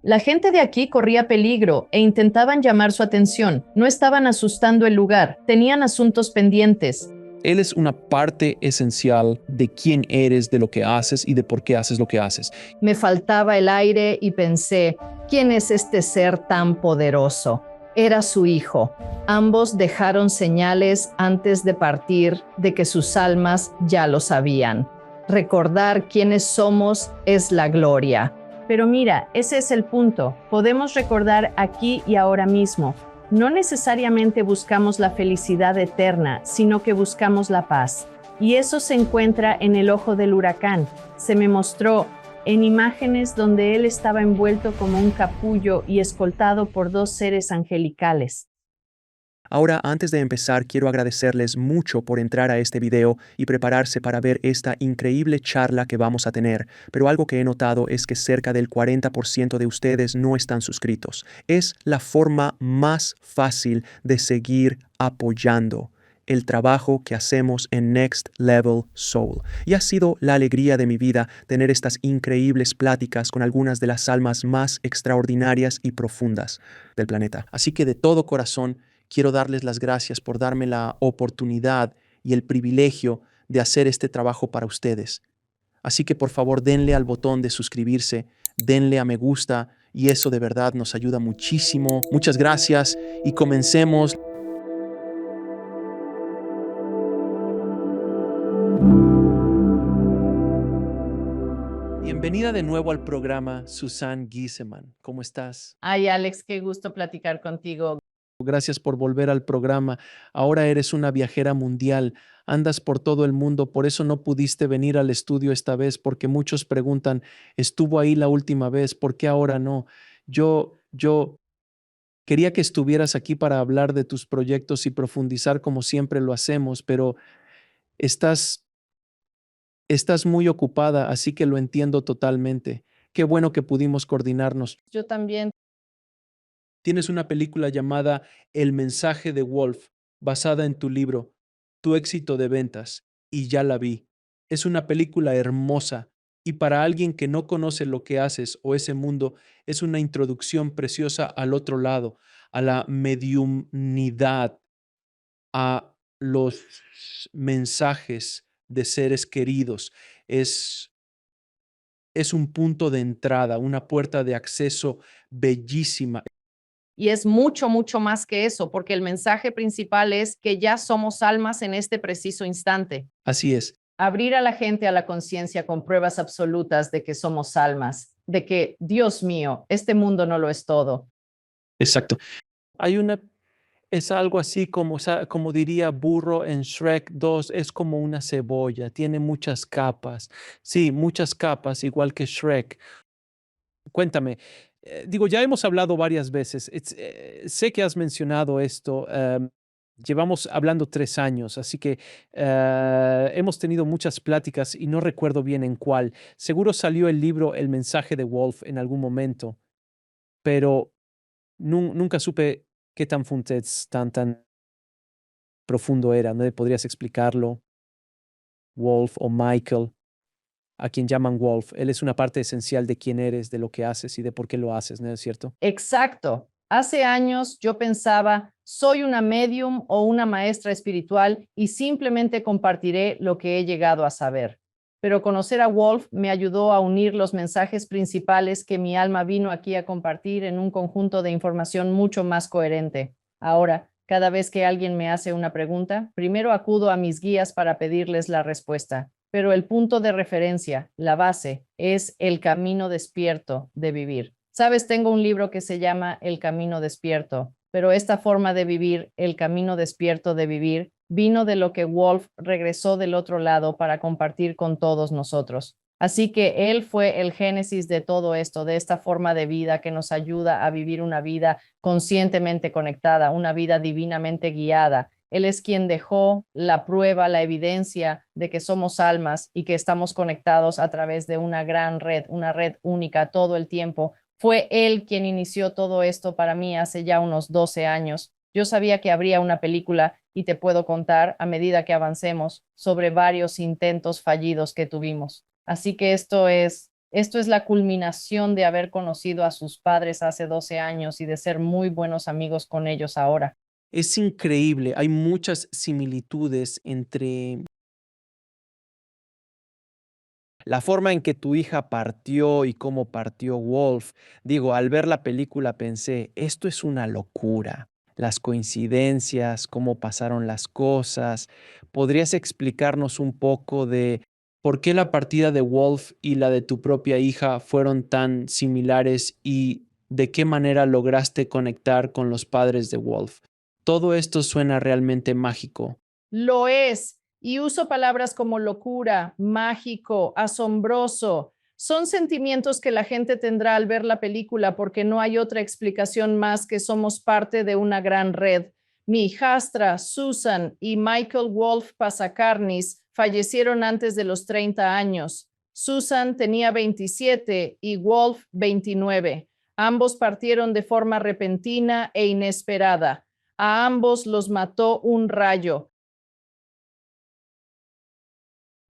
La gente de aquí corría peligro e intentaban llamar su atención. No estaban asustando el lugar, tenían asuntos pendientes. Él es una parte esencial de quién eres, de lo que haces y de por qué haces lo que haces. Me faltaba el aire y pensé, ¿quién es este ser tan poderoso? Era su hijo. Ambos dejaron señales antes de partir de que sus almas ya lo sabían. Recordar quiénes somos es la gloria. Pero mira, ese es el punto. Podemos recordar aquí y ahora mismo. No necesariamente buscamos la felicidad eterna, sino que buscamos la paz. Y eso se encuentra en el ojo del huracán. Se me mostró en imágenes donde él estaba envuelto como un capullo y escoltado por dos seres angelicales. Ahora, antes de empezar, quiero agradecerles mucho por entrar a este video y prepararse para ver esta increíble charla que vamos a tener, pero algo que he notado es que cerca del 40% de ustedes no están suscritos. Es la forma más fácil de seguir apoyando el trabajo que hacemos en Next Level Soul. Y ha sido la alegría de mi vida tener estas increíbles pláticas con algunas de las almas más extraordinarias y profundas del planeta. Así que de todo corazón, quiero darles las gracias por darme la oportunidad y el privilegio de hacer este trabajo para ustedes. Así que por favor denle al botón de suscribirse, denle a me gusta y eso de verdad nos ayuda muchísimo. Muchas gracias y comencemos. Bienvenida de nuevo al programa, Susan Giesemann. ¿Cómo estás? Ay, Alex, qué gusto platicar contigo. Gracias por volver al programa. Ahora eres una viajera mundial, andas por todo el mundo, por eso no pudiste venir al estudio esta vez, porque muchos preguntan, ¿estuvo ahí la última vez? ¿Por qué ahora no? Yo quería que estuvieras aquí para hablar de tus proyectos y profundizar como siempre lo hacemos, pero estás, estás muy ocupada, así que lo entiendo totalmente. Qué bueno que pudimos coordinarnos. Yo también. Tienes una película llamada El mensaje de Wolf, basada en tu libro, Tu éxito de ventas, y ya la vi. Es una película hermosa, y para alguien que no conoce lo que haces o ese mundo, es una introducción preciosa al otro lado, a la mediumnidad, a los mensajes de seres queridos. Es, es un punto de entrada, una puerta de acceso bellísima. Y es mucho, mucho más que eso, porque el mensaje principal es que ya somos almas en este preciso instante. Así es. Abrir a la gente a la conciencia con pruebas absolutas de que somos almas, de que, Dios mío, este mundo no lo es todo. Exacto. Hay una, es algo así como, como diría Burro en Shrek 2, es como una cebolla, tiene muchas capas. Sí, muchas capas, igual que Shrek. Cuéntame, digo, ya hemos hablado varias veces, sé que has mencionado esto, llevamos hablando 3 años, así que hemos tenido muchas pláticas y no recuerdo bien en cuál. Seguro salió el libro El mensaje de Wolf en algún momento, pero nunca supe qué tan tan profundo era. ¿No podrías explicarlo? Wolf o Michael, a quien llaman Wolf, él es una parte esencial de quién eres, de lo que haces y de por qué lo haces, ¿no es cierto? Exacto. Hace años yo pensaba, soy una medium o una maestra espiritual y simplemente compartiré lo que he llegado a saber. Pero conocer a Wolf me ayudó a unir los mensajes principales que mi alma vino aquí a compartir en un conjunto de información mucho más coherente. Ahora, cada vez que alguien me hace una pregunta, primero acudo a mis guías para pedirles la respuesta. Pero el punto de referencia, la base, es el camino despierto de vivir. Sabes, tengo un libro que se llama El Camino Despierto, pero esta forma de vivir, el camino despierto de vivir, vino de lo que Wolf regresó del otro lado para compartir con todos nosotros. Así que él fue el génesis de todo esto, de esta forma de vida que nos ayuda a vivir una vida conscientemente conectada, una vida divinamente guiada. Él es quien dejó la prueba, la evidencia de que somos almas y que estamos conectados a través de una gran red, una red única todo el tiempo. Fue él quien inició todo esto para mí hace ya unos 12 años. Yo sabía que habría una película y te puedo contar a medida que avancemos sobre varios intentos fallidos que tuvimos. Así que esto es Esto es la culminación de haber conocido a sus padres hace 12 años y de ser muy buenos amigos con ellos ahora. Es increíble, hay muchas similitudes entre la forma en que tu hija partió y cómo partió Wolf. Digo, al ver la película pensé, esto es una locura. Las coincidencias, cómo pasaron las cosas. ¿Podrías explicarnos un poco de por qué la partida de Wolf y la de tu propia hija fueron tan similares y de qué manera lograste conectar con los padres de Wolf? Todo esto suena realmente mágico. Lo es, y uso palabras como locura, mágico, asombroso. Son sentimientos que la gente tendrá al ver la película porque no hay otra explicación más que somos parte de una gran red. Mi hijastra, Susan, y Michael Wolf Pasacarnis fallecieron antes de los 30 años. Susan tenía 27 y Wolf 29. Ambos partieron de forma repentina e inesperada. A ambos los mató un rayo.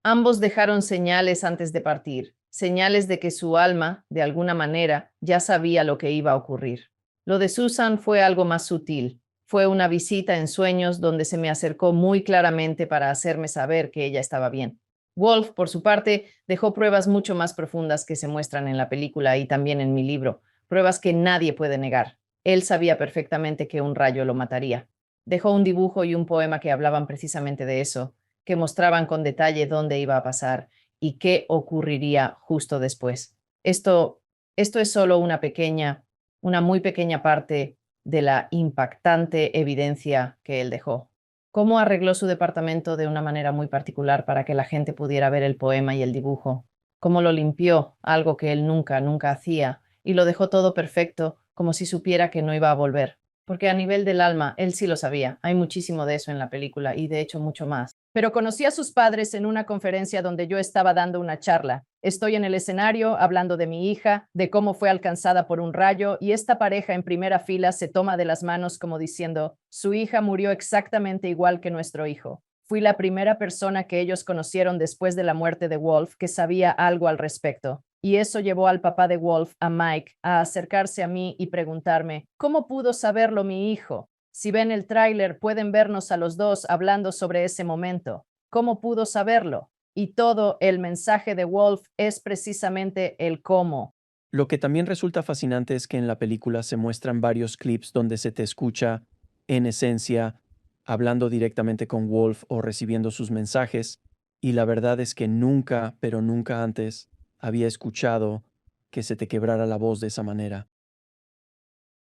Ambos dejaron señales antes de partir, señales de que su alma, de alguna manera, ya sabía lo que iba a ocurrir. Lo de Susan fue algo más sutil. Fue una visita en sueños donde se me acercó muy claramente para hacerme saber que ella estaba bien. Wolf, por su parte, dejó pruebas mucho más profundas que se muestran en la película y también en mi libro, pruebas que nadie puede negar. Él sabía perfectamente que un rayo lo mataría. Dejó un dibujo y un poema que hablaban precisamente de eso, que mostraban con detalle dónde iba a pasar y qué ocurriría justo después. Esto es solo una muy pequeña parte de la impactante evidencia que él dejó. Cómo arregló su departamento de una manera muy particular para que la gente pudiera ver el poema y el dibujo. Cómo lo limpió, algo que él nunca hacía, y lo dejó todo perfecto, como si supiera que no iba a volver. Porque a nivel del alma, él sí lo sabía. Hay muchísimo de eso en la película y de hecho mucho más. Pero conocí a sus padres en una conferencia donde yo estaba dando una charla. Estoy en el escenario hablando de mi hija, de cómo fue alcanzada por un rayo, y esta pareja en primera fila se toma de las manos como diciendo, su hija murió exactamente igual que nuestro hijo. Fui la primera persona que ellos conocieron después de la muerte de Wolf que sabía algo al respecto. Y eso llevó al papá de Wolf, a Mike, a acercarse a mí y preguntarme, ¿cómo pudo saberlo mi hijo? Si ven el tráiler, pueden vernos a los dos hablando sobre ese momento. ¿Cómo pudo saberlo? Y todo el mensaje de Wolf es precisamente el cómo. Lo que también resulta fascinante es que en la película se muestran varios clips donde se te escucha, en esencia, hablando directamente con Wolf o recibiendo sus mensajes, y la verdad es que nunca, pero nunca antes, había escuchado que se te quebrara la voz de esa manera.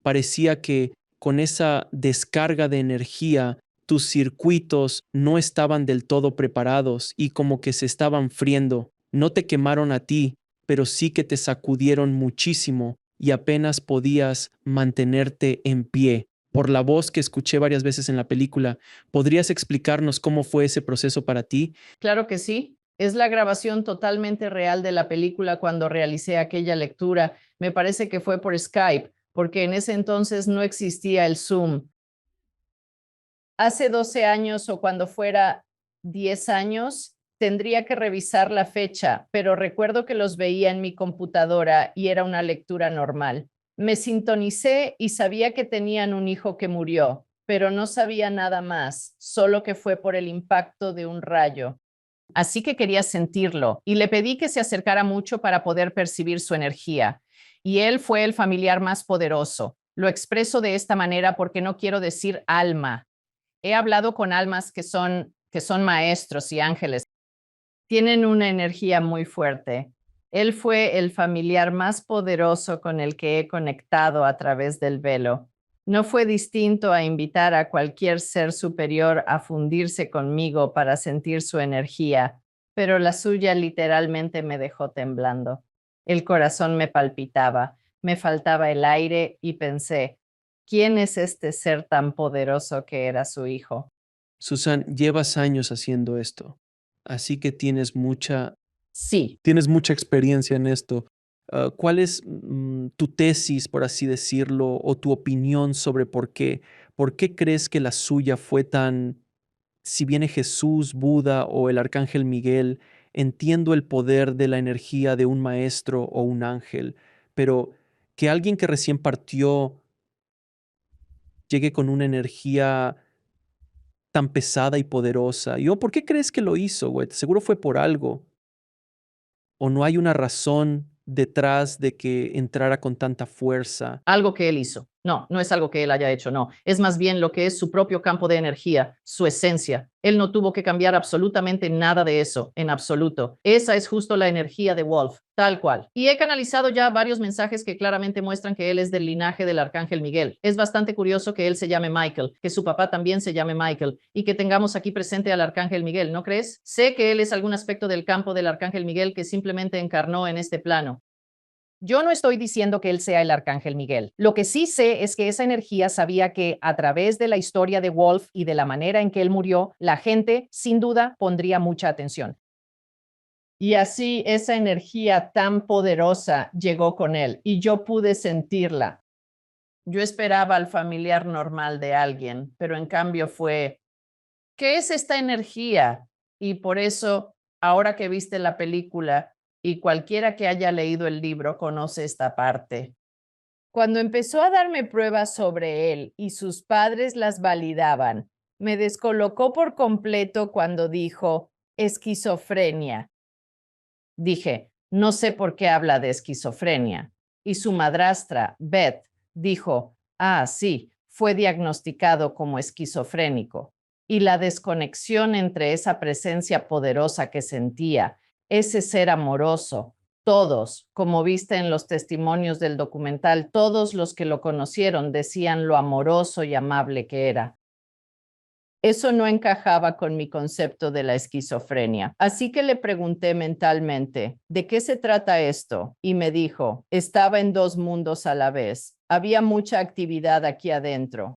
Parecía que con esa descarga de energía, tus circuitos no estaban del todo preparados y como que se estaban friendo. No te quemaron a ti, pero sí que te sacudieron muchísimo y apenas podías mantenerte en pie. Por la voz que escuché varias veces en la película, ¿podrías explicarnos cómo fue ese proceso para ti? Claro que sí. Es la grabación totalmente real de la película cuando realicé aquella lectura. Me parece que fue por Skype, porque en ese entonces no existía el Zoom. Hace 12 años o cuando fuera 10 años, tendría que revisar la fecha, pero recuerdo que los veía en mi computadora y era una lectura normal. Me sintonicé y sabía que tenían un hijo que murió, pero no sabía nada más, solo que fue por el impacto de un rayo. Así que quería sentirlo y le pedí que se acercara mucho para poder percibir su energía. Y él fue el familiar más poderoso. Lo expreso de esta manera porque no quiero decir alma. He hablado con almas que son maestros y ángeles. Tienen una energía muy fuerte. Él fue el familiar más poderoso con el que he conectado a través del velo. No fue distinto a invitar a cualquier ser superior a fundirse conmigo para sentir su energía, pero la suya literalmente me dejó temblando. El corazón me palpitaba, me faltaba el aire y pensé, ¿quién es este ser tan poderoso que era su hijo? Susan, llevas años haciendo esto, así que Sí, tienes mucha experiencia en esto. ¿Cuál es tu tesis, por así decirlo, o tu opinión sobre por qué crees que la suya fue tan, si viene Jesús, Buda o el arcángel Miguel, entiendo el poder de la energía de un maestro o un ángel, pero que alguien que recién partió llegue con una energía tan pesada y poderosa. ¿Por qué crees que lo hizo, güey? Seguro fue por algo. ¿O no hay una razón detrás de que entrara con tanta fuerza? Algo que él hizo. No, no es algo que él haya hecho, no. Es más bien lo que es su propio campo de energía, su esencia. Él no tuvo que cambiar absolutamente nada de eso, en absoluto. Esa es justo la energía de Wolf, tal cual. Y he canalizado ya varios mensajes que claramente muestran que él es del linaje del arcángel Miguel. Es bastante curioso que él se llame Michael, que su papá también se llame Michael y que tengamos aquí presente al arcángel Miguel, ¿no crees? Sé que él es algún aspecto del campo del arcángel Miguel que simplemente encarnó en este plano. Yo no estoy diciendo que él sea el arcángel Miguel. Lo que sí sé es que esa energía sabía que a través de la historia de Wolf y de la manera en que él murió, la gente sin duda pondría mucha atención. Y así esa energía tan poderosa llegó con él y yo pude sentirla. Yo esperaba al familiar normal de alguien, pero en cambio fue, ¿qué es esta energía? Y por eso, ahora que viste la película, y cualquiera que haya leído el libro conoce esta parte. Cuando empezó a darme pruebas sobre él y sus padres las validaban, me descolocó por completo cuando dijo esquizofrenia. Dije, no sé por qué habla de esquizofrenia. Y su madrastra, Beth, dijo, sí, fue diagnosticado como esquizofrénico. Y la desconexión entre esa presencia poderosa que sentía, ese ser amoroso, todos, como viste en los testimonios del documental, todos los que lo conocieron decían lo amoroso y amable que era. Eso no encajaba con mi concepto de la esquizofrenia. Así que le pregunté mentalmente, ¿de qué se trata esto? Y me dijo, estaba en dos mundos a la vez. Había mucha actividad aquí adentro.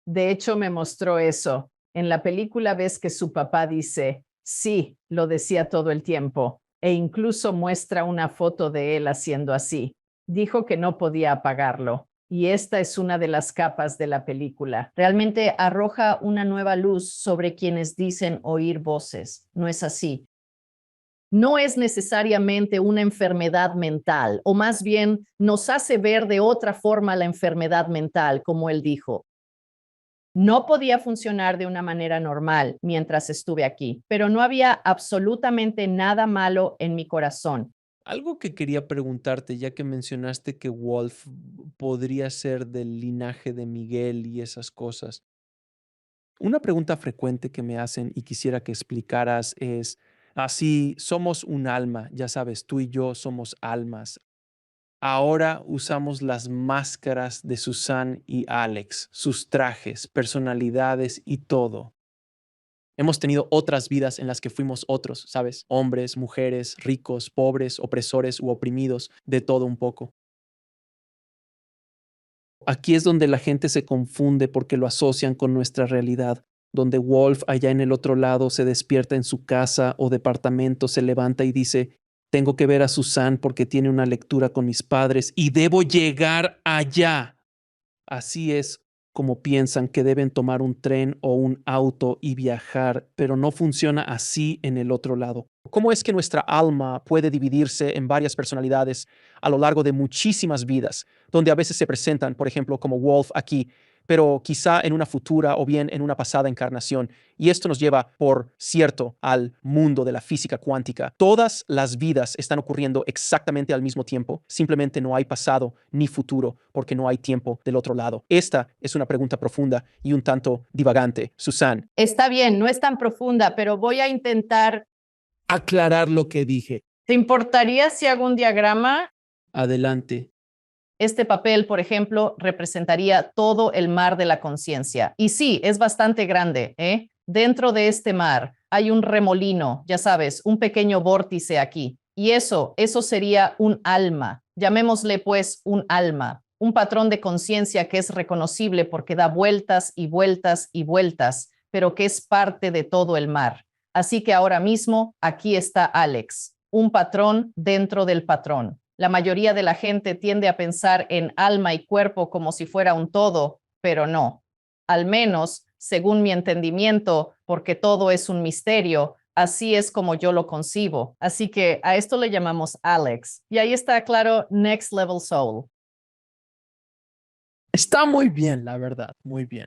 De hecho, me mostró eso. En la película ves que su papá dice, sí, lo decía todo el tiempo, e incluso muestra una foto de él haciendo así. Dijo que no podía apagarlo. Y esta es una de las capas de la película. Realmente arroja una nueva luz sobre quienes dicen oír voces. No es así. No es necesariamente una enfermedad mental, o más bien nos hace ver de otra forma la enfermedad mental, como él dijo. No podía funcionar de una manera normal mientras estuve aquí, pero no había absolutamente nada malo en mi corazón. Algo que quería preguntarte, ya que mencionaste que Wolf podría ser del linaje de Miguel y esas cosas. Una pregunta frecuente que me hacen y quisiera que explicaras es, así somos un alma, ya sabes, tú y yo somos almas. Ahora usamos las máscaras de Susan y Alex, sus trajes, personalidades y todo. Hemos tenido otras vidas en las que fuimos otros, ¿sabes? Hombres, mujeres, ricos, pobres, opresores u oprimidos, de todo un poco. Aquí es donde la gente se confunde porque lo asocian con nuestra realidad, donde Wolf allá en el otro lado se despierta en su casa o departamento, se levanta y dice, tengo que ver a Susan porque tiene una lectura con mis padres y debo llegar allá. Así es como piensan que deben tomar un tren o un auto y viajar, pero no funciona así en el otro lado. ¿Cómo es que nuestra alma puede dividirse en varias personalidades a lo largo de muchísimas vidas, donde a veces se presentan, por ejemplo, como Wolf aquí, pero quizá en una futura o bien en una pasada encarnación? Y esto nos lleva, por cierto, al mundo de la física cuántica. Todas las vidas están ocurriendo exactamente al mismo tiempo, simplemente no hay pasado ni futuro porque no hay tiempo del otro lado. Esta es una pregunta profunda y un tanto divagante. Susan. Está bien, no es tan profunda, pero voy a intentar. Aclarar lo que dije. ¿Te importaría si hago un diagrama? Adelante. Este papel, por ejemplo, representaría todo el mar de la conciencia. Y sí, es bastante grande, ¿eh? Dentro de este mar hay un remolino, ya sabes, un pequeño vórtice aquí. Y eso sería un alma. Llamémosle pues un alma, un patrón de conciencia que es reconocible porque da vueltas y vueltas y vueltas, pero que es parte de todo el mar. Así que ahora mismo aquí está Alex, un patrón dentro del patrón. La mayoría de la gente tiende a pensar en alma y cuerpo como si fuera un todo, pero no. Al menos, según mi entendimiento, porque todo es un misterio, así es como yo lo concibo. Así que a esto le llamamos Alex. Y ahí está claro Next Level Soul. Está muy bien, la verdad, muy bien.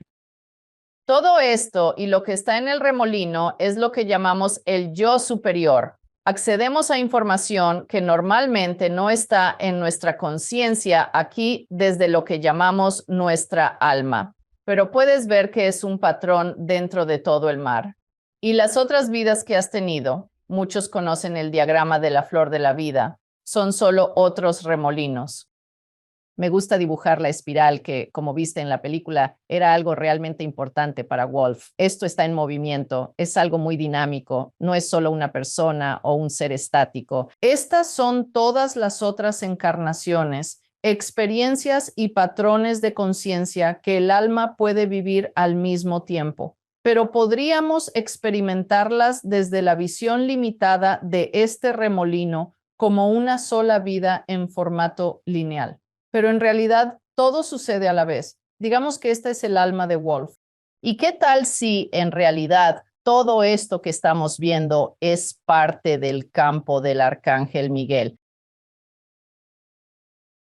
Todo esto y lo que está en el remolino es lo que llamamos el yo superior. Accedemos a información que normalmente no está en nuestra conciencia aquí desde lo que llamamos nuestra alma. Pero puedes ver que es un patrón dentro de todo el mar. Y las otras vidas que has tenido, muchos conocen el diagrama de la flor de la vida, son solo otros remolinos. Me gusta dibujar la espiral que, como viste en la película, era algo realmente importante para Wolf. Esto está en movimiento, es algo muy dinámico, no es solo una persona o un ser estático. Estas son todas las otras encarnaciones, experiencias y patrones de conciencia que el alma puede vivir al mismo tiempo. Pero podríamos experimentarlas desde la visión limitada de este remolino como una sola vida en formato lineal. Pero en realidad todo sucede a la vez. Digamos que esta es el alma de Wolf. ¿Y qué tal si en realidad todo esto que estamos viendo es parte del campo del arcángel Miguel?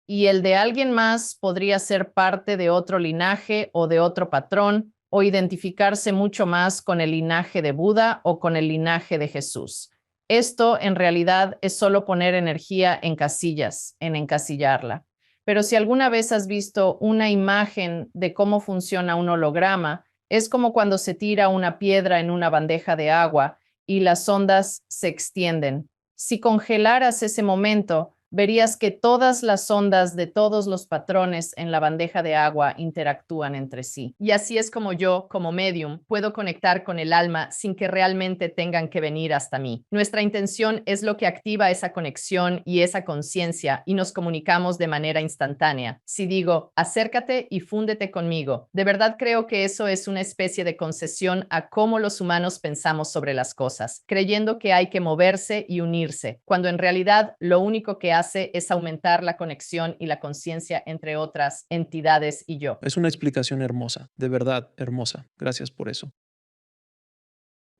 Y el de alguien más podría ser parte de otro linaje o de otro patrón, o identificarse mucho más con el linaje de Buda o con el linaje de Jesús. Esto en realidad es solo poner energía en casillas, en encasillarla. Pero si alguna vez has visto una imagen de cómo funciona un holograma, es como cuando se tira una piedra en una bandeja de agua y las ondas se extienden. Si congelaras ese momento, verías que todas las ondas de todos los patrones en la bandeja de agua interactúan entre sí. Y así es como yo, como medium, puedo conectar con el alma sin que realmente tengan que venir hasta mí. Nuestra intención es lo que activa esa conexión y esa conciencia y nos comunicamos de manera instantánea. Si digo, acércate y fúndete conmigo, de verdad creo que eso es una especie de concesión a cómo los humanos pensamos sobre las cosas, creyendo que hay que moverse y unirse, cuando en realidad lo único que hace es aumentar la conexión y la conciencia entre otras entidades y yo. Es una explicación hermosa, de verdad hermosa. Gracias por eso.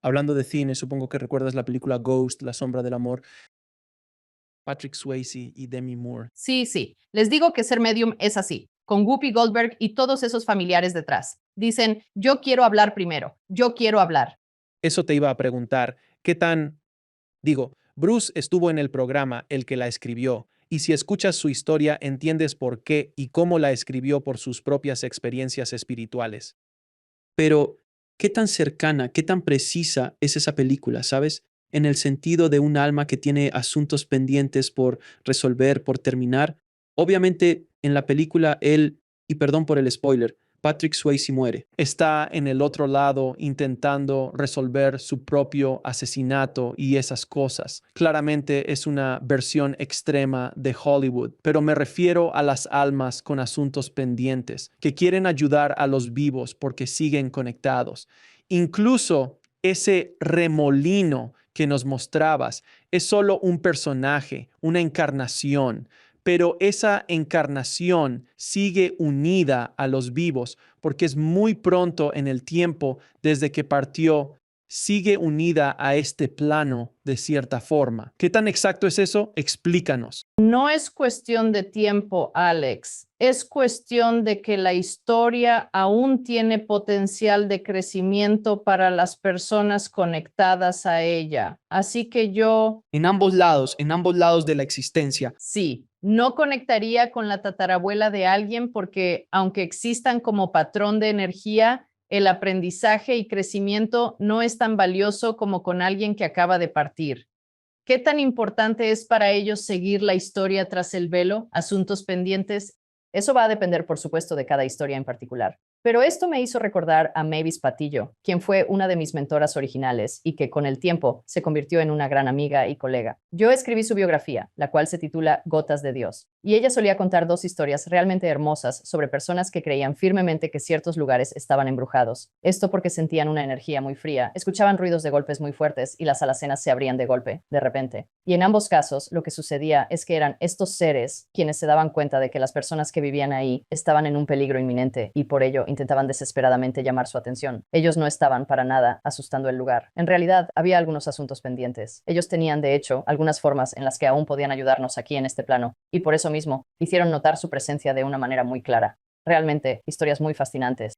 Hablando de cine, supongo que recuerdas la película Ghost, La sombra del amor. Patrick Swayze y Demi Moore. Sí. Les digo que ser medium es así, con Whoopi Goldberg y todos esos familiares detrás. Dicen, yo quiero hablar primero, yo quiero hablar. Eso te iba a preguntar, Bruce estuvo en el programa, el que la escribió, y si escuchas su historia entiendes por qué y cómo la escribió por sus propias experiencias espirituales. Pero, ¿qué tan cercana, qué tan precisa es esa película, sabes? En el sentido de un alma que tiene asuntos pendientes por resolver, por terminar. Obviamente, en la película él, y perdón por el spoiler, Patrick Swayze muere. Está en el otro lado intentando resolver su propio asesinato y esas cosas. Claramente es una versión extrema de Hollywood, pero me refiero a las almas con asuntos pendientes, que quieren ayudar a los vivos porque siguen conectados. Incluso ese remolino que nos mostrabas es solo un personaje, una encarnación, pero esa encarnación sigue unida a los vivos porque es muy pronto en el tiempo desde que partió, sigue unida a este plano de cierta forma. ¿Qué tan exacto es eso? Explícanos. No es cuestión de tiempo, Alex. Es cuestión de que la historia aún tiene potencial de crecimiento para las personas conectadas a ella. Así que yo, En ambos lados de la existencia. sí, no conectaría con la tatarabuela de alguien porque aunque existan como patrón de energía, el aprendizaje y crecimiento no es tan valioso como con alguien que acaba de partir. ¿Qué tan importante es para ellos seguir la historia tras el velo? Asuntos pendientes. Eso va a depender, por supuesto, de cada historia en particular. Pero esto me hizo recordar a Mavis Patillo, quien fue una de mis mentoras originales y que con el tiempo se convirtió en una gran amiga y colega. Yo escribí su biografía, la cual se titula Gotas de Dios, y ella solía contar dos historias realmente hermosas sobre personas que creían firmemente que ciertos lugares estaban embrujados. Esto porque sentían una energía muy fría, escuchaban ruidos de golpes muy fuertes y las alacenas se abrían de golpe, de repente. Y en ambos casos, lo que sucedía es que eran estos seres quienes se daban cuenta de que las personas que vivían ahí estaban en un peligro inminente y por ello intentaban desesperadamente llamar su atención. Ellos no estaban para nada asustando el lugar. En realidad, había algunos asuntos pendientes. Ellos tenían, de hecho, algunas formas en las que aún podían ayudarnos aquí en este plano, y por eso mismo hicieron notar su presencia de una manera muy clara. Realmente, historias muy fascinantes.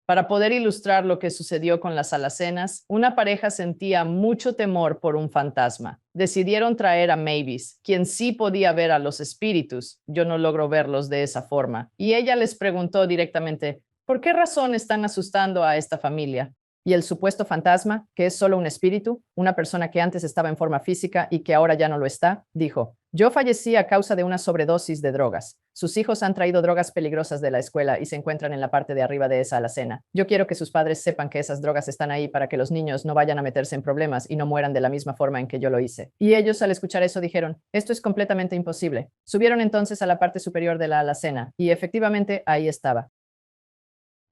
Para poder ilustrar lo que sucedió con las alacenas, una pareja sentía mucho temor por un fantasma. Decidieron traer a Mavis, quien sí podía ver a los espíritus. Yo no logro verlos de esa forma. Y ella les preguntó directamente, ¿por qué razón están asustando a esta familia? Y el supuesto fantasma, que es solo un espíritu, una persona que antes estaba en forma física y que ahora ya no lo está, dijo, yo fallecí a causa de una sobredosis de drogas. Sus hijos han traído drogas peligrosas de la escuela y se encuentran en la parte de arriba de esa alacena. Yo quiero que sus padres sepan que esas drogas están ahí para que los niños no vayan a meterse en problemas y no mueran de la misma forma en que yo lo hice. Y ellos, al escuchar eso, dijeron, esto es completamente imposible. Subieron entonces a la parte superior de la alacena y efectivamente ahí estaba.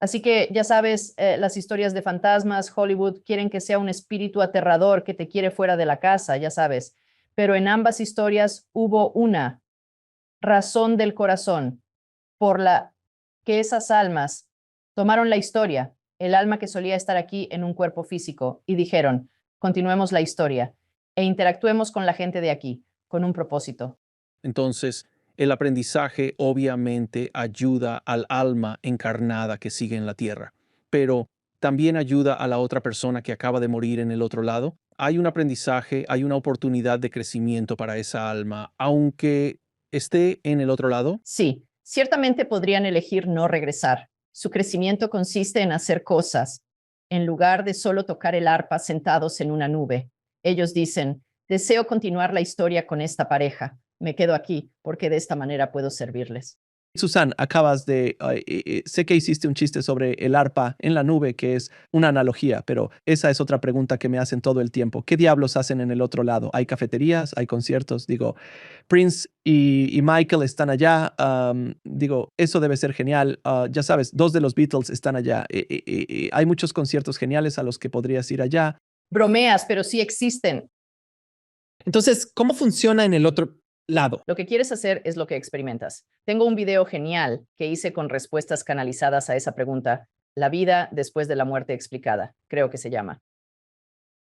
Así que ya sabes, las historias de fantasmas, Hollywood quieren que sea un espíritu aterrador que te quiere fuera de la casa, ya sabes. Pero en ambas historias hubo una razón del corazón por la que esas almas tomaron la historia, el alma que solía estar aquí en un cuerpo físico, y dijeron, continuemos la historia e interactuemos con la gente de aquí, con un propósito. Entonces, el aprendizaje obviamente ayuda al alma encarnada que sigue en la tierra, pero también ayuda a la otra persona que acaba de morir en el otro lado. Hay un aprendizaje, hay una oportunidad de crecimiento para esa alma, aunque esté en el otro lado. Sí, ciertamente podrían elegir no regresar. Su crecimiento consiste en hacer cosas, en lugar de solo tocar el arpa sentados en una nube. Ellos dicen, deseo continuar la historia con esta pareja. Me quedo aquí porque de esta manera puedo servirles. Susan, acabas de, sé que hiciste un chiste sobre el arpa en la nube, que es una analogía, pero esa es otra pregunta que me hacen todo el tiempo. ¿Qué diablos hacen en el otro lado? ¿Hay cafeterías? ¿Hay conciertos? Digo, Prince y Michael están allá. Digo, eso debe ser genial. Ya sabes, dos de los Beatles están allá. Hay muchos conciertos geniales a los que podrías ir allá. Bromeas, pero sí existen. Entonces, ¿cómo funciona en el otro lado? Lo que quieres hacer es lo que experimentas. Tengo un video genial que hice con respuestas canalizadas a esa pregunta, la vida después de la muerte explicada, creo que se llama.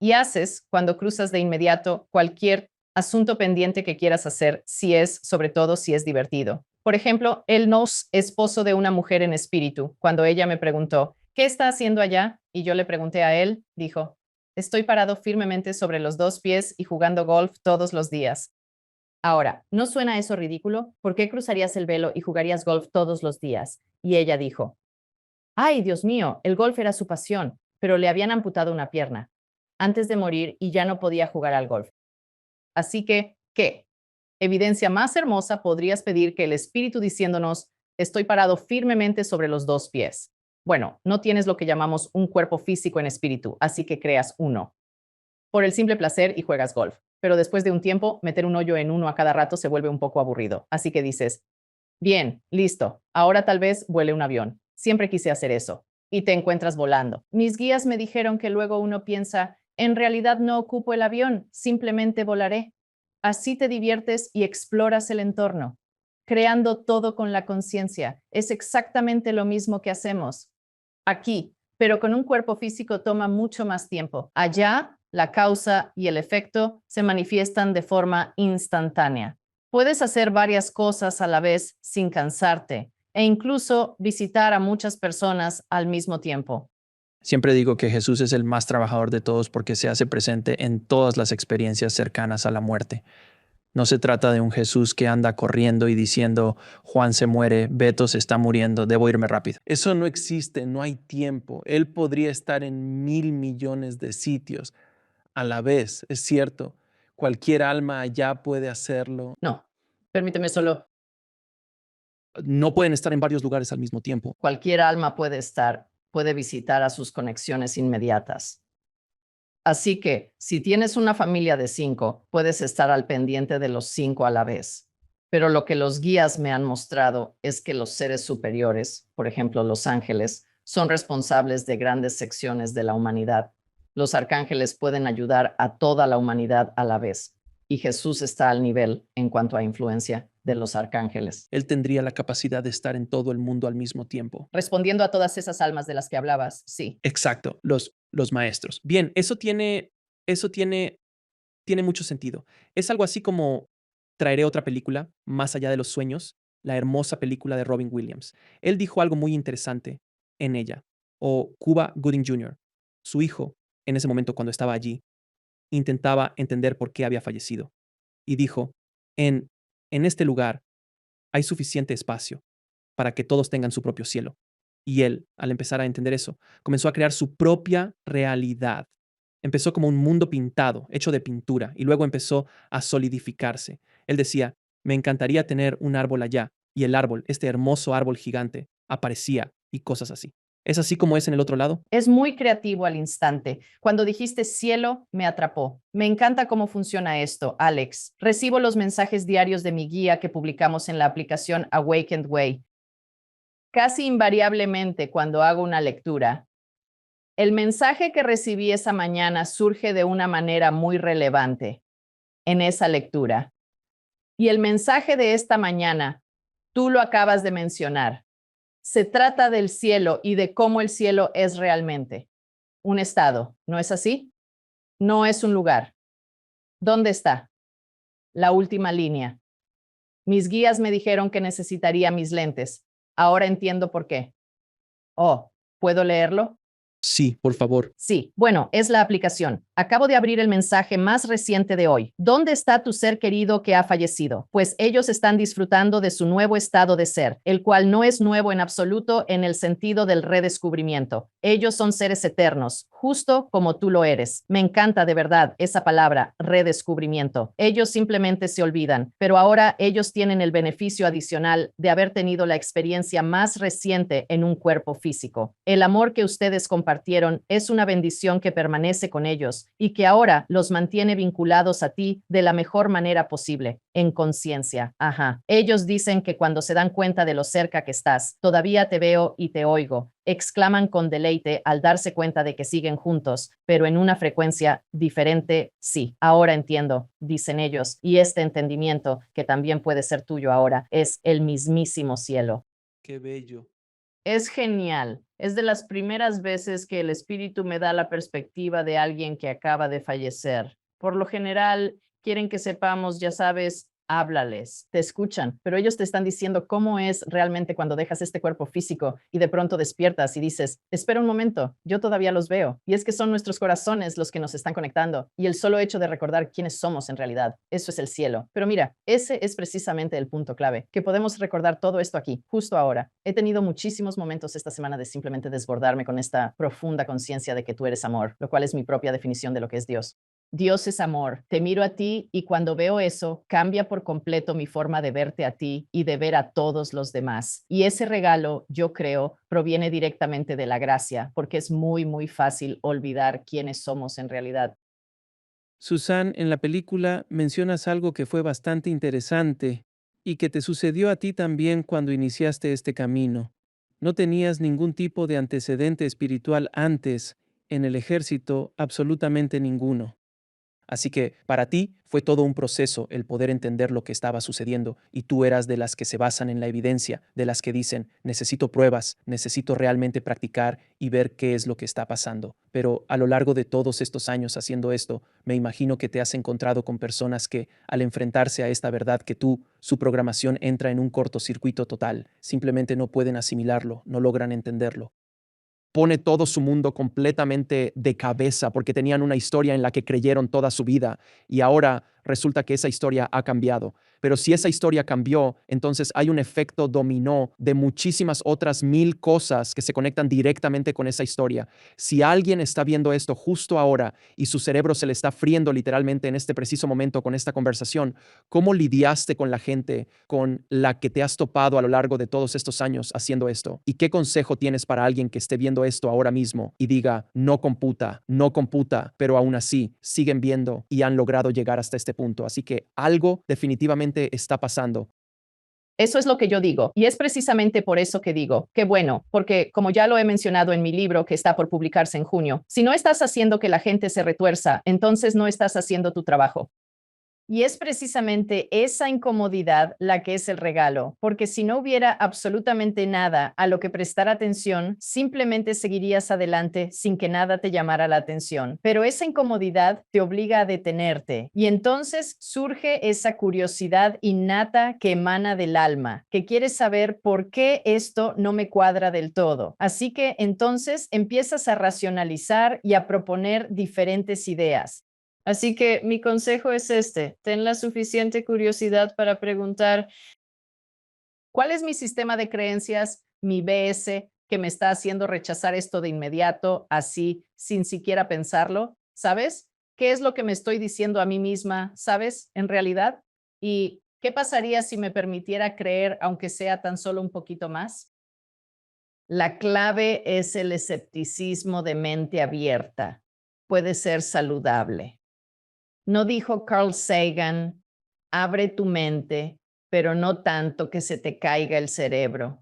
Y haces cuando cruzas de inmediato cualquier asunto pendiente que quieras hacer, sobre todo si es divertido. Por ejemplo, él no es esposo de una mujer en espíritu. Cuando ella me preguntó, ¿qué está haciendo allá? Y yo le pregunté a él, dijo, estoy parado firmemente sobre los dos pies y jugando golf todos los días. Ahora, ¿no suena eso ridículo? ¿Por qué cruzarías el velo y jugarías golf todos los días? Y ella dijo, ay, Dios mío, el golf era su pasión, pero le habían amputado una pierna antes de morir y ya no podía jugar al golf. Así que, ¿qué? Evidencia más hermosa podrías pedir que el espíritu diciéndonos, estoy parado firmemente sobre los dos pies. Bueno, no tienes lo que llamamos un cuerpo físico en espíritu, así que creas uno. Por el simple placer y juegas golf. Pero después de un tiempo, meter un hoyo en uno a cada rato se vuelve un poco aburrido. Así que dices, bien, listo, ahora tal vez vuele un avión. Siempre quise hacer eso. Y te encuentras volando. Mis guías me dijeron que luego uno piensa, en realidad no ocupo el avión, simplemente volaré. Así te diviertes y exploras el entorno, creando todo con la conciencia. Es exactamente lo mismo que hacemos aquí, pero con un cuerpo físico toma mucho más tiempo. Allá, la causa y el efecto se manifiestan de forma instantánea. Puedes hacer varias cosas a la vez sin cansarte e incluso visitar a muchas personas al mismo tiempo. Siempre digo que Jesús es el más trabajador de todos porque se hace presente en todas las experiencias cercanas a la muerte. No se trata de un Jesús que anda corriendo y diciendo, Juan se muere, Beto se está muriendo, debo irme rápido. Eso no existe, no hay tiempo. Él podría estar en 1.000 millones de sitios a la vez, es cierto. Cualquier alma allá puede hacerlo. No, permíteme solo. No pueden estar en varios lugares al mismo tiempo. Cualquier alma puede visitar a sus conexiones inmediatas. Así que, si tienes una familia de 5, puedes estar al pendiente de los 5 a la vez. Pero lo que los guías me han mostrado es que los seres superiores, por ejemplo, los ángeles, son responsables de grandes secciones de la humanidad. Los arcángeles pueden ayudar a toda la humanidad a la vez. Y Jesús está al nivel en cuanto a influencia. de los arcángeles, Él tendría la capacidad de estar en todo el mundo al mismo tiempo. respondiendo a todas esas almas de las que hablabas, sí. Exacto, los maestros. Bien, tiene mucho sentido. Es algo así como traeré otra película, Más allá de los sueños, la hermosa película de Robin Williams. Él dijo algo muy interesante en ella, o Cuba Gooding Jr., su hijo, en ese momento cuando estaba allí, intentaba entender por qué había fallecido. Y dijo, en este lugar hay suficiente espacio para que todos tengan su propio cielo. Y él, al empezar a entender eso, comenzó a crear su propia realidad. Empezó como un mundo pintado, hecho de pintura, y luego empezó a solidificarse. Él decía, me encantaría tener un árbol allá, y el árbol, este hermoso árbol gigante, aparecía y cosas así. ¿Es así como es en el otro lado? Es muy creativo al instante. Cuando dijiste cielo, me atrapó. Me encanta cómo funciona esto, Alex. Recibo los mensajes diarios de mi guía que publicamos en la aplicación Awakened Way. Casi invariablemente cuando hago una lectura, el mensaje que recibí esa mañana surge de una manera muy relevante en esa lectura. Y el mensaje de esta mañana, tú lo acabas de mencionar. Se trata del cielo y de cómo el cielo es realmente un estado, ¿no es así? No es un lugar. ¿Dónde está? La última línea. Mis guías me dijeron que necesitaría mis lentes. Ahora entiendo por qué. Oh, ¿puedo leerlo? Sí, por favor. Sí, bueno, es la aplicación. Acabo de abrir el mensaje más reciente de hoy. ¿Dónde está tu ser querido que ha fallecido? Pues ellos están disfrutando de su nuevo estado de ser, el cual no es nuevo en absoluto en el sentido del redescubrimiento. Ellos son seres eternos, justo como tú lo eres. Me encanta de verdad esa palabra, redescubrimiento. Ellos simplemente se olvidan, pero ahora ellos tienen el beneficio adicional de haber tenido la experiencia más reciente en un cuerpo físico. El amor que ustedes compartieron es una bendición que permanece con ellos y que ahora los mantiene vinculados a ti de la mejor manera posible, en conciencia. Ajá. Ellos dicen que cuando se dan cuenta de lo cerca que estás, todavía te veo y te oigo. Exclaman con deleite al darse cuenta de que siguen juntos, pero en una frecuencia diferente. Sí, ahora entiendo, dicen ellos, y este entendimiento, que también puede ser tuyo ahora, es el mismísimo cielo. Qué bello. Es genial. Es de las primeras veces que el espíritu me da la perspectiva de alguien que acaba de fallecer. Por lo general, quieren que sepamos, ya sabes, háblales, te escuchan, pero ellos te están diciendo cómo es realmente cuando dejas este cuerpo físico y de pronto despiertas y dices, espera un momento, yo todavía los veo. Y es que son nuestros corazones los que nos están conectando y el solo hecho de recordar quiénes somos en realidad, eso es el cielo. Pero mira, ese es precisamente el punto clave, que podemos recordar todo esto aquí, justo ahora. He tenido muchísimos momentos esta semana de simplemente desbordarme con esta profunda conciencia de que tú eres amor, lo cual es mi propia definición de lo que es Dios. Dios es amor. Te miro a ti y cuando veo eso, cambia por completo mi forma de verte a ti y de ver a todos los demás. Y ese regalo, yo creo, proviene directamente de la gracia, porque es muy, muy fácil olvidar quiénes somos en realidad. Susan, en la película mencionas algo que fue bastante interesante y que te sucedió a ti también cuando iniciaste este camino. No tenías ningún tipo de antecedente espiritual antes, en el ejército, absolutamente ninguno. Así que para ti fue todo un proceso el poder entender lo que estaba sucediendo y tú eras de las que se basan en la evidencia, de las que dicen, necesito pruebas, necesito realmente practicar y ver qué es lo que está pasando. Pero a lo largo de todos estos años haciendo esto, me imagino que te has encontrado con personas que, al enfrentarse a esta verdad que tú, su programación entra en un cortocircuito total, simplemente no pueden asimilarlo, no logran entenderlo. Pone todo su mundo completamente de cabeza porque tenían una historia en la que creyeron toda su vida y ahora resulta que esa historia ha cambiado. Pero si esa historia cambió, entonces hay un efecto dominó de muchísimas otras 1000 cosas que se conectan directamente con esa historia. Si alguien está viendo esto justo ahora y su cerebro se le está friendo literalmente en este preciso momento con esta conversación, ¿cómo lidiaste con la gente con la que te has topado a lo largo de todos estos años haciendo esto? ¿Y qué consejo tienes para alguien que esté viendo esto ahora mismo y diga, no computa, pero aún así siguen viendo y han logrado llegar hasta este punto? Así que algo definitivamente está pasando. Eso es lo que yo digo, y es precisamente por eso que digo, qué bueno, porque como ya lo he mencionado en mi libro que está por publicarse en junio, si no estás haciendo que la gente se retuerza, entonces no estás haciendo tu trabajo. Y es precisamente esa incomodidad la que es el regalo, porque si no hubiera absolutamente nada a lo que prestar atención, simplemente seguirías adelante sin que nada te llamara la atención. Pero esa incomodidad te obliga a detenerte y entonces surge esa curiosidad innata que emana del alma, que quiere saber por qué esto no me cuadra del todo. Así que entonces empiezas a racionalizar y a proponer diferentes ideas. Así que mi consejo es este: ten la suficiente curiosidad para preguntar, ¿cuál es mi sistema de creencias, mi BS, que me está haciendo rechazar esto de inmediato, así, sin siquiera pensarlo? ¿Sabes? ¿Qué es lo que me estoy diciendo a mí misma, sabes, en realidad? ¿Y qué pasaría si me permitiera creer, aunque sea tan solo un poquito más? La clave es el escepticismo de mente abierta. Puede ser saludable. ¿No dijo Carl Sagan, abre tu mente, pero no tanto que se te caiga el cerebro?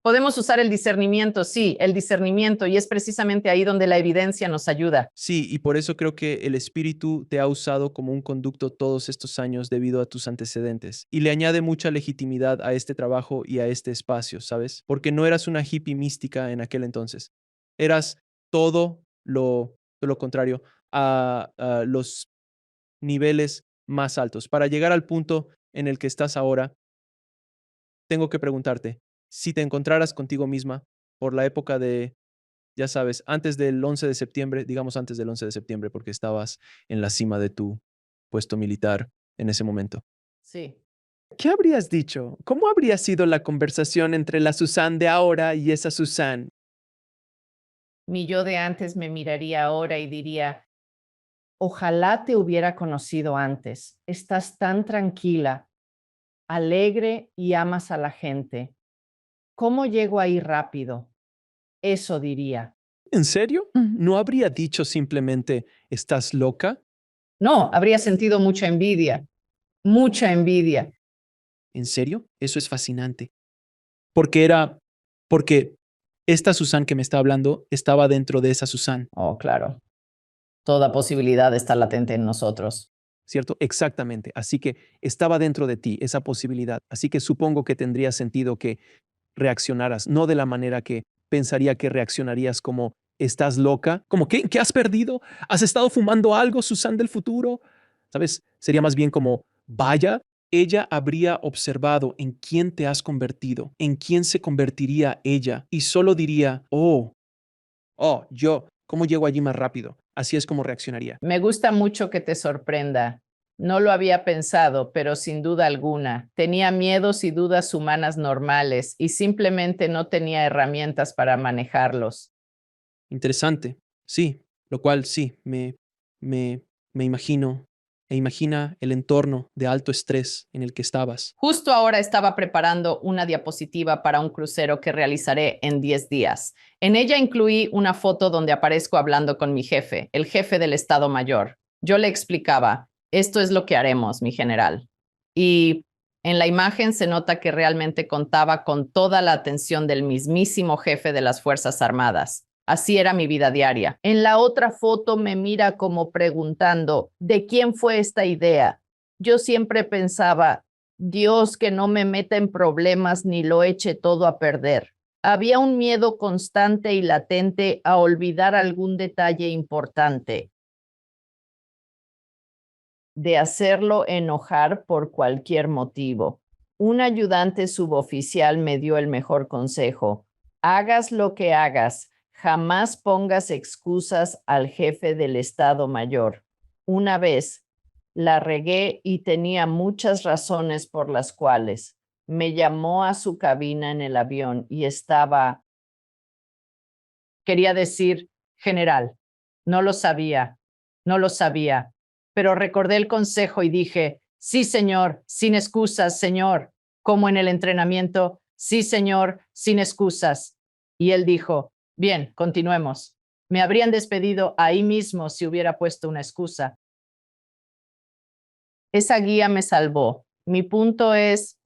Podemos usar el discernimiento, sí, el discernimiento, y es precisamente ahí donde la evidencia nos ayuda. Sí, y por eso creo que el espíritu te ha usado como un conducto todos estos años debido a tus antecedentes. Y le añade mucha legitimidad a este trabajo y a este espacio, ¿sabes? Porque no eras una hippie mística en aquel entonces. Eras todo lo contrario a los niveles más altos. Para llegar al punto en el que estás ahora, tengo que preguntarte, si te encontraras contigo misma por la época de, ya sabes, antes del 11 de septiembre, digamos antes del 11 de septiembre, porque estabas en la cima de tu puesto militar en ese momento. Sí. ¿Qué habrías dicho? ¿Cómo habría sido la conversación entre la Susan de ahora y esa Susan? Mi yo de antes me miraría ahora y diría, ojalá te hubiera conocido antes. Estás tan tranquila, alegre y amas a la gente. ¿Cómo llego ahí rápido? Eso diría. ¿En serio? ¿No habría dicho simplemente, estás loca? No, habría sentido mucha envidia, mucha envidia. ¿En serio? Eso es fascinante. Porque esta Susan que me está hablando estaba dentro de esa Susan, Oh, claro. Toda posibilidad está latente en nosotros. ¿Cierto? Exactamente. Así que estaba dentro de ti esa posibilidad. Así que supongo que tendría sentido que reaccionaras, no de la manera que pensaría que reaccionarías como estás loca, como ¿qué has perdido? ¿Has estado fumando algo, Susan del futuro? ¿Sabes? Sería más bien como vaya, ella habría observado en quién te has convertido, en quién se convertiría ella y solo diría, yo, ¿cómo llego allí más rápido? Así es como reaccionaría. Me gusta mucho que te sorprenda. No lo había pensado, pero sin duda alguna. Tenía miedos y dudas humanas normales y simplemente no tenía herramientas para manejarlos. Interesante. Sí, lo cual sí, me imagino e imagina el entorno de alto estrés en el que estabas. Justo ahora estaba preparando una diapositiva para un crucero que realizaré en 10 días. En ella incluí una foto donde aparezco hablando con mi jefe, el jefe del Estado Mayor. Yo le explicaba, esto es lo que haremos, mi general. Y en la imagen se nota que realmente contaba con toda la atención del mismísimo jefe de las Fuerzas Armadas. Así era mi vida diaria. En la otra foto me mira como preguntando, ¿de quién fue esta idea? Yo siempre pensaba, Dios, que no me meta en problemas ni lo eche todo a perder. Había un miedo constante y latente a olvidar algún detalle importante, de hacerlo enojar por cualquier motivo. Un ayudante suboficial me dio el mejor consejo. Hagas lo que hagas, jamás pongas excusas al jefe del Estado Mayor. Una vez la regué y tenía muchas razones por las cuales. Me llamó a su cabina en el avión y quería decir, general, no lo sabía, no lo sabía, pero recordé el consejo y dije, sí, señor, sin excusas, señor, como en el entrenamiento, sí, señor, sin excusas. Y él dijo, bien, continuemos. Me habrían despedido ahí mismo si hubiera puesto una excusa. Esa guía me salvó. Mi punto es,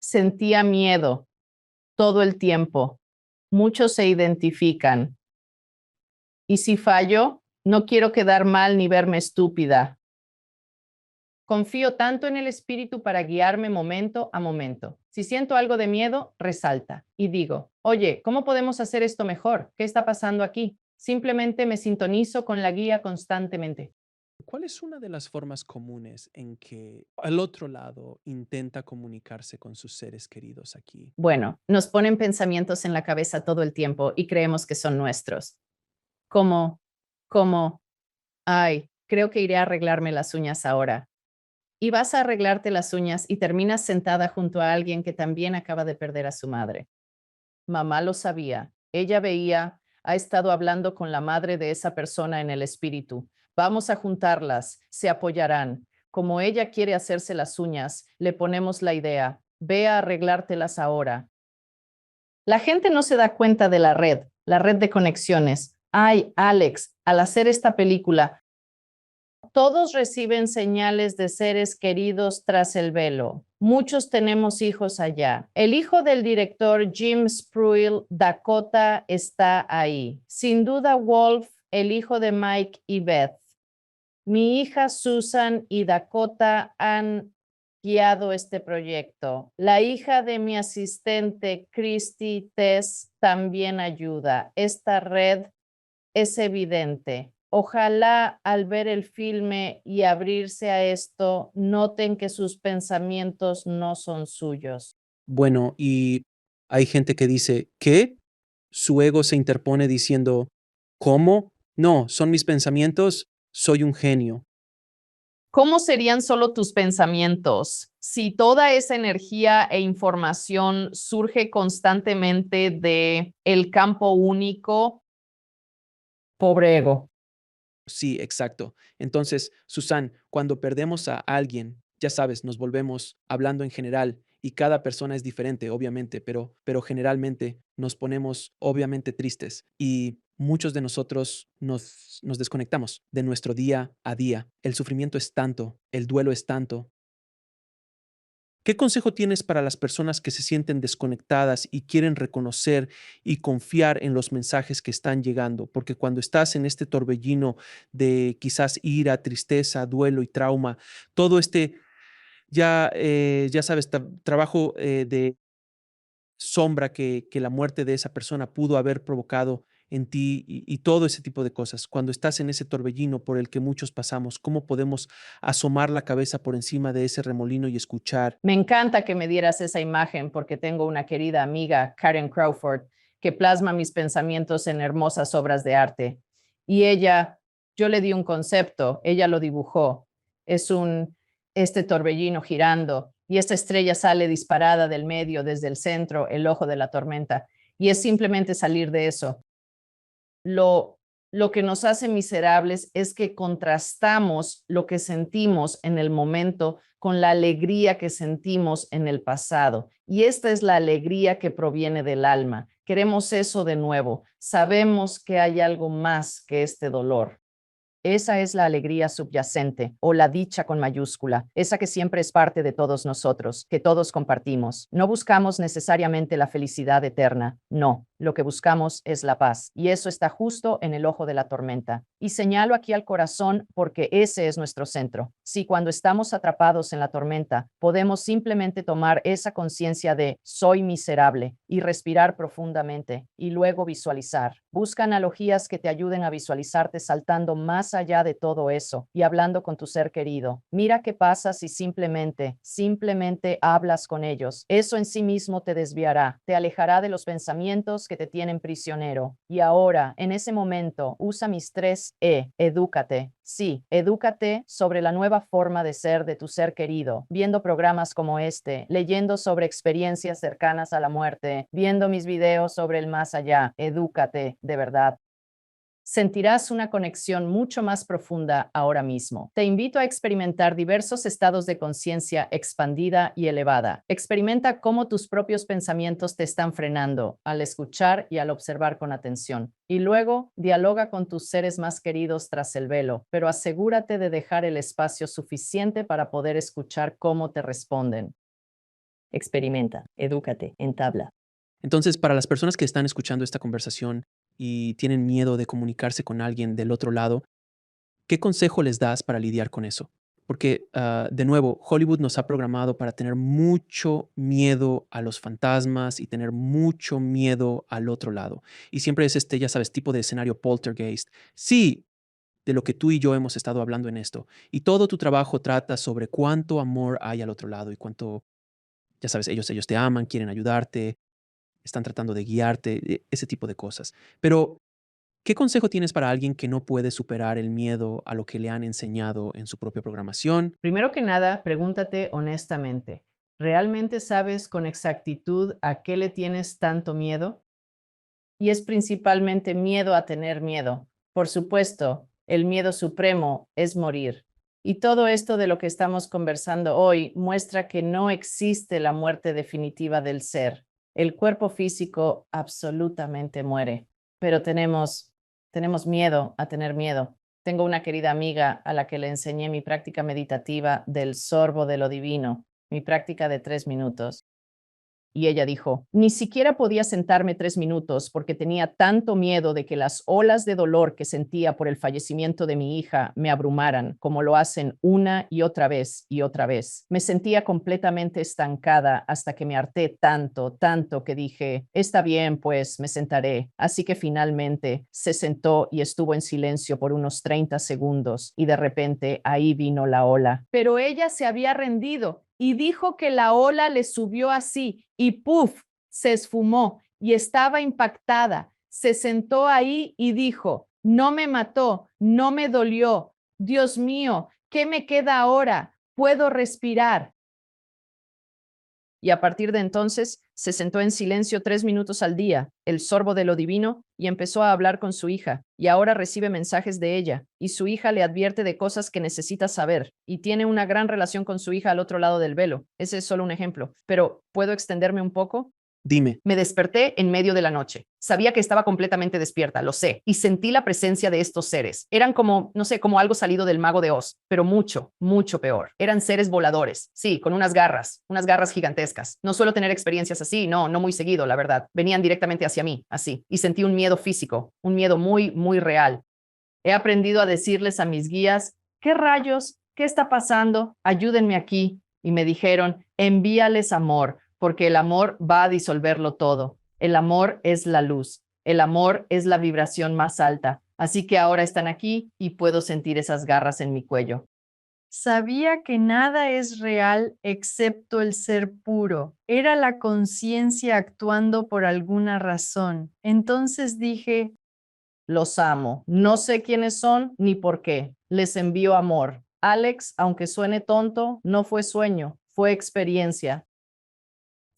sentía miedo todo el tiempo. Muchos se identifican. Y si fallo, no quiero quedar mal ni verme estúpida. Confío tanto en el espíritu para guiarme momento a momento. Si siento algo de miedo, resalta y digo, oye, ¿cómo podemos hacer esto mejor? ¿Qué está pasando aquí? Simplemente me sintonizo con la guía constantemente. ¿Cuál es una de las formas comunes en que el otro lado intenta comunicarse con sus seres queridos aquí? Bueno, nos ponen pensamientos en la cabeza todo el tiempo y creemos que son nuestros. Como, como, ay, creo que iré a arreglarme las uñas ahora. Y vas a arreglarte las uñas y terminas sentada junto a alguien que también acaba de perder a su madre. Mamá lo sabía. Ella veía, ha estado hablando con la madre de esa persona en el espíritu. Vamos a juntarlas, se apoyarán. Como ella quiere hacerse las uñas, le ponemos la idea. Ve a arreglártelas ahora. La gente no se da cuenta de la red de conexiones. Ay, Alex, al hacer esta película, todos reciben señales de seres queridos tras el velo. Muchos tenemos hijos allá. El hijo del director Jim Spruill, Dakota, está ahí. Sin duda, Wolf, el hijo de Mike y Beth. Mi hija Susan y Dakota han guiado este proyecto. La hija de mi asistente, Christy Tess, también ayuda. Esta red es evidente. Ojalá al ver el filme y abrirse a esto, noten que sus pensamientos no son suyos. Bueno, y hay gente que dice, ¿qué? Su ego se interpone diciendo, ¿cómo? No, son mis pensamientos, soy un genio. ¿Cómo serían solo tus pensamientos si toda esa energía e información surge constantemente de el campo único? Pobre ego. Sí, exacto. Entonces, Susan, cuando perdemos a alguien, ya sabes, nos volvemos hablando en general y cada persona es diferente, obviamente, pero generalmente nos ponemos obviamente tristes y muchos de nosotros nos desconectamos de nuestro día a día. El sufrimiento es tanto, el duelo es tanto. ¿Qué consejo tienes para las personas que se sienten desconectadas y quieren reconocer y confiar en los mensajes que están llegando? Porque cuando estás en este torbellino de quizás ira, tristeza, duelo y trauma, todo este, ya sabes, trabajo de sombra que la muerte de esa persona pudo haber provocado en ti y todo ese tipo de cosas. Cuando estás en ese torbellino por el que muchos pasamos, ¿cómo podemos asomar la cabeza por encima de ese remolino y escuchar? Me encanta que me dieras esa imagen porque tengo una querida amiga, Karen Crawford, que plasma mis pensamientos en hermosas obras de arte. Y ella, yo le di un concepto, ella lo dibujó. Es este torbellino girando y esta estrella sale disparada del medio, desde el centro, el ojo de la tormenta. Y es simplemente salir de eso. Lo que nos hace miserables es que contrastamos lo que sentimos en el momento con la alegría que sentimos en el pasado. Y esta es la alegría que proviene del alma. Queremos eso de nuevo. Sabemos que hay algo más que este dolor. Esa es la alegría subyacente o la dicha con mayúscula, esa que siempre es parte de todos nosotros, que todos compartimos. No buscamos necesariamente la felicidad eterna, no, lo que buscamos es la paz y eso está justo en el ojo de la tormenta. Y señalo aquí al corazón porque ese es nuestro centro. Si cuando estamos atrapados en la tormenta podemos simplemente tomar esa conciencia de soy miserable y respirar profundamente y luego visualizar. Busca analogías que te ayuden a visualizarte saltando más allá de todo eso y hablando con tu ser querido. Mira qué pasa si simplemente hablas con ellos. Eso en sí mismo te desviará, te alejará de los pensamientos que te tienen prisionero. Y ahora, en ese momento, usa mis 3 E. Edúcate. Sí, edúcate sobre la nueva forma de ser de tu ser querido, viendo programas como este, leyendo sobre experiencias cercanas a la muerte, viendo mis videos sobre el más allá. Edúcate, de verdad. Sentirás una conexión mucho más profunda ahora mismo. Te invito a experimentar diversos estados de conciencia expandida y elevada. Experimenta cómo tus propios pensamientos te están frenando al escuchar y al observar con atención. Y luego, dialoga con tus seres más queridos tras el velo, pero asegúrate de dejar el espacio suficiente para poder escuchar cómo te responden. Experimenta, edúcate, entabla. Entonces, para las personas que están escuchando esta conversación y tienen miedo de comunicarse con alguien del otro lado, ¿qué consejo les das para lidiar con eso? Porque, de nuevo, Hollywood nos ha programado para tener mucho miedo a los fantasmas y tener mucho miedo al otro lado. Y siempre es este, ya sabes, tipo de escenario poltergeist. Sí, de lo que tú y yo hemos estado hablando en esto. Y todo tu trabajo trata sobre cuánto amor hay al otro lado y cuánto, ya sabes, ellos te aman, quieren ayudarte, están tratando de guiarte, ese tipo de cosas. Pero, ¿qué consejo tienes para alguien que no puede superar el miedo a lo que le han enseñado en su propia programación? Primero que nada, pregúntate honestamente, ¿realmente sabes con exactitud a qué le tienes tanto miedo? Y es principalmente miedo a tener miedo. Por supuesto, el miedo supremo es morir. Y todo esto de lo que estamos conversando hoy muestra que no existe la muerte definitiva del ser. El cuerpo físico absolutamente muere, pero tenemos miedo a tener miedo. Tengo una querida amiga a la que le enseñé mi práctica meditativa del sorbo de lo divino, mi práctica de 3 minutos. Y ella dijo, ni siquiera podía sentarme 3 minutos porque tenía tanto miedo de que las olas de dolor que sentía por el fallecimiento de mi hija me abrumaran, como lo hacen una y otra vez y otra vez. Me sentía completamente estancada hasta que me harté tanto, tanto que dije, está bien, pues me sentaré. Así que finalmente se sentó y estuvo en silencio por unos 30 segundos y de repente ahí vino la ola. Pero ella se había rendido y dijo que la ola le subió así y ¡puf! Se esfumó y estaba impactada. Se sentó ahí y dijo, no me mató, no me dolió. Dios mío, ¿qué me queda ahora? Puedo respirar. Y a partir de entonces se sentó en silencio 3 minutos al día, el sorbo de lo divino, y empezó a hablar con su hija, y ahora recibe mensajes de ella, y su hija le advierte de cosas que necesita saber, y tiene una gran relación con su hija al otro lado del velo. Ese es solo un ejemplo, pero ¿puedo extenderme un poco? Dime. Me desperté en medio de la noche. Sabía que estaba completamente despierta, lo sé, y sentí la presencia de estos seres. Eran como, no sé, como algo salido del Mago de Oz, pero mucho, mucho peor. Eran seres voladores, sí, con unas garras gigantescas. No suelo tener experiencias así, no muy seguido, la verdad. Venían directamente hacia mí, así, y sentí un miedo físico, un miedo muy, muy real. He aprendido a decirles a mis guías, ¿qué rayos? ¿Qué está pasando? Ayúdenme aquí. Y me dijeron, envíales amor, porque el amor va a disolverlo todo. El amor es la luz. El amor es la vibración más alta. Así que ahora están aquí y puedo sentir esas garras en mi cuello. Sabía que nada es real excepto el ser puro. Era la conciencia actuando por alguna razón. Entonces dije, los amo. No sé quiénes son ni por qué. Les envío amor. Alex, aunque suene tonto, no fue sueño, fue experiencia.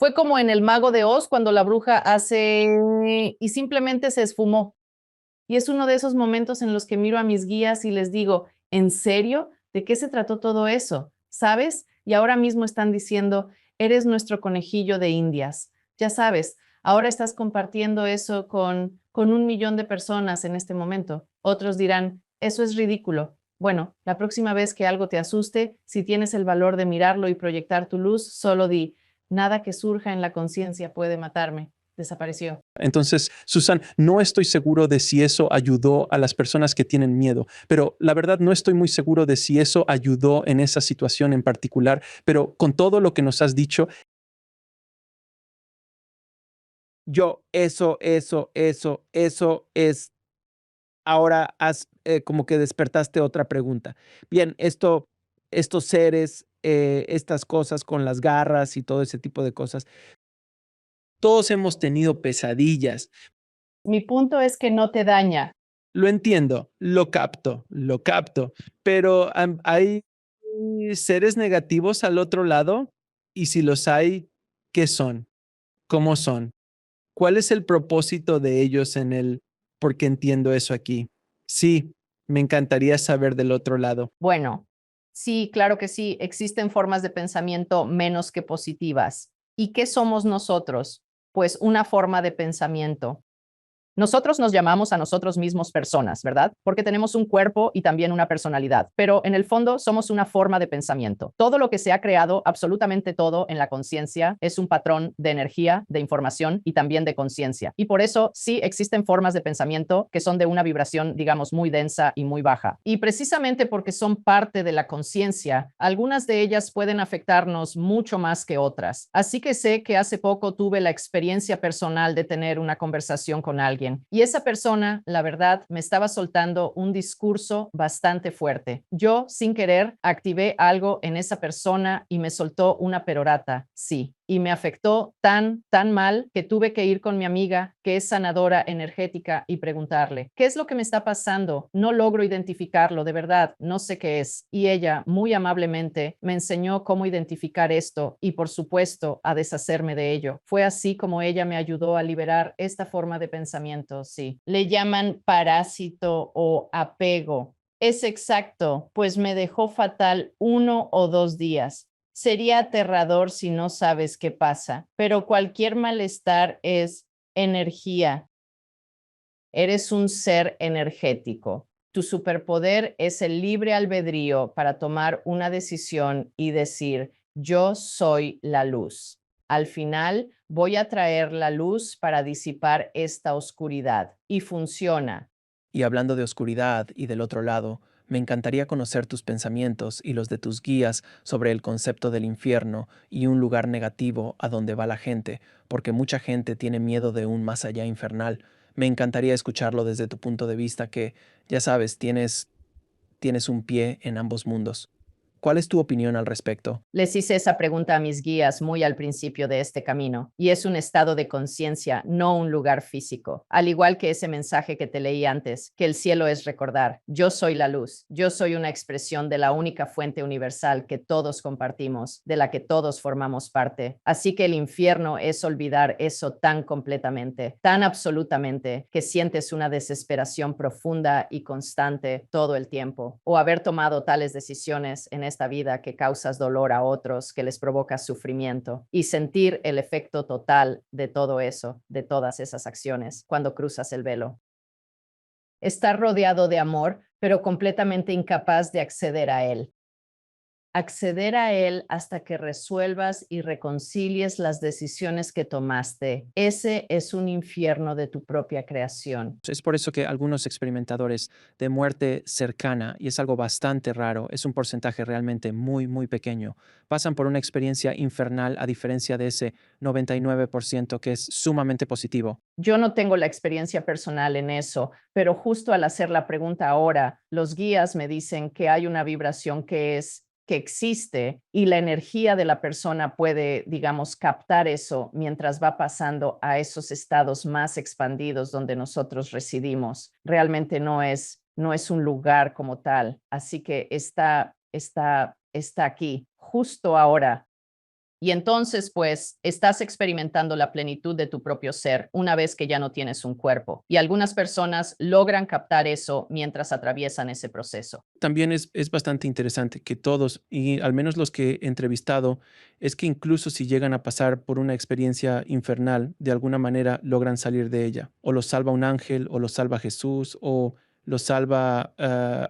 Fue como en El Mago de Oz cuando la bruja hace y simplemente se esfumó. Y es uno de esos momentos en los que miro a mis guías y les digo, ¿en serio? ¿De qué se trató todo eso? ¿Sabes? Y ahora mismo están diciendo, eres nuestro conejillo de Indias. Ya sabes, ahora estás compartiendo eso con 1 millón de personas en este momento. Otros dirán, eso es ridículo. Bueno, la próxima vez que algo te asuste, si tienes el valor de mirarlo y proyectar tu luz, solo di, nada que surja en la conciencia puede matarme. Desapareció. Entonces, Susan, no estoy seguro de si eso ayudó a las personas que tienen miedo, pero la verdad no estoy muy seguro de si eso ayudó en esa situación en particular, pero con todo lo que nos has dicho, Eso es. Ahora como que despertaste otra pregunta. Bien, estos seres, estas cosas con las garras y todo ese tipo de cosas. Todos hemos tenido pesadillas. Mi punto es que no te daña. Lo entiendo, lo capto, pero ¿hay seres negativos al otro lado? Y si los hay, ¿qué son? ¿Cómo son? ¿Cuál es el propósito de ellos en el por qué entiendo eso aquí? Sí, me encantaría saber del otro lado. Bueno, sí, claro que sí, existen formas de pensamiento menos que positivas. ¿Y qué somos nosotros? Pues una forma de pensamiento. Nosotros nos llamamos a nosotros mismos personas, ¿verdad? Porque tenemos un cuerpo y también una personalidad, pero en el fondo somos una forma de pensamiento. Todo lo que se ha creado, absolutamente todo en la conciencia, es un patrón de energía, de información y también de conciencia. Y por eso sí existen formas de pensamiento que son de una vibración, digamos, muy densa y muy baja. Y precisamente porque son parte de la conciencia, algunas de ellas pueden afectarnos mucho más que otras. Así que sé que hace poco tuve la experiencia personal de tener una conversación con alguien. Y esa persona, la verdad, me estaba soltando un discurso bastante fuerte. Yo, sin querer, activé algo en esa persona y me soltó una perorata, sí. Y me afectó tan mal que tuve que ir con mi amiga, que es sanadora energética, y preguntarle, ¿qué es lo que me está pasando? No logro identificarlo, de verdad, no sé qué es. Y ella, muy amablemente, me enseñó cómo identificar esto y, por supuesto, a deshacerme de ello. Fue así como ella me ayudó a liberar esta forma de pensamiento, sí. Le llaman parásito o apego. Es exacto, pues me dejó fatal 1 o 2 días. Sería aterrador si no sabes qué pasa, pero cualquier malestar es energía. Eres un ser energético. Tu superpoder es el libre albedrío para tomar una decisión y decir, yo soy la luz. Al final, voy a traer la luz para disipar esta oscuridad. Y funciona. Y hablando de oscuridad y del otro lado, me encantaría conocer tus pensamientos y los de tus guías sobre el concepto del infierno y un lugar negativo a donde va la gente, porque mucha gente tiene miedo de un más allá infernal. Me encantaría escucharlo desde tu punto de vista que, ya sabes, tienes un pie en ambos mundos. ¿Cuál es tu opinión al respecto? Les hice esa pregunta a mis guías muy al principio de este camino, y es un estado de conciencia, no un lugar físico. Al igual que ese mensaje que te leí antes, que el cielo es recordar, yo soy la luz, yo soy una expresión de la única fuente universal que todos compartimos, de la que todos formamos parte. Así que el infierno es olvidar eso tan completamente, tan absolutamente, que sientes una desesperación profunda y constante todo el tiempo, o haber tomado tales decisiones en esta vida que causas dolor a otros, que les provocas sufrimiento, y sentir el efecto total de todo eso, de todas esas acciones, cuando cruzas el velo. Estar rodeado de amor, pero completamente incapaz de acceder a él. Acceder a él hasta que resuelvas y reconcilies las decisiones que tomaste. Ese es un infierno de tu propia creación. Es por eso que algunos experimentadores de muerte cercana, y es algo bastante raro, es un porcentaje realmente muy pequeño, pasan por una experiencia infernal a diferencia de ese 99% que es sumamente positivo. Yo no tengo la experiencia personal en eso, pero justo al hacer la pregunta ahora, los guías me dicen que hay una vibración que existe y la energía de la persona puede, digamos, captar eso mientras va pasando a esos estados más expandidos donde nosotros residimos. Realmente no es un lugar como tal, así que está aquí, justo ahora. Y entonces, pues, estás experimentando la plenitud de tu propio ser una vez que ya no tienes un cuerpo. Y algunas personas logran captar eso mientras atraviesan ese proceso. También es bastante interesante que todos, y al menos los que he entrevistado, es que incluso si llegan a pasar por una experiencia infernal, de alguna manera logran salir de ella. O los salva un ángel, o los salva Jesús, o los salva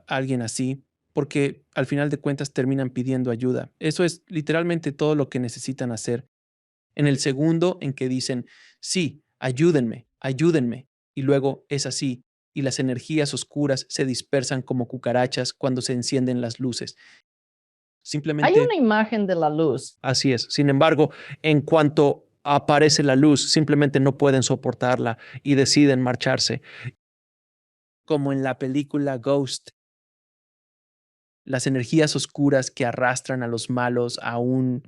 alguien así, porque al final de cuentas terminan pidiendo ayuda. Eso es literalmente todo lo que necesitan hacer. En el segundo en que dicen, sí, ayúdenme, y luego es así, y las energías oscuras se dispersan como cucarachas cuando se encienden las luces. Hay Simplemente una imagen de la luz. así es. Sin embargo, en cuanto aparece la luz, simplemente no pueden soportarla y deciden marcharse. Como en la película Ghost, las energías oscuras que arrastran a los malos a un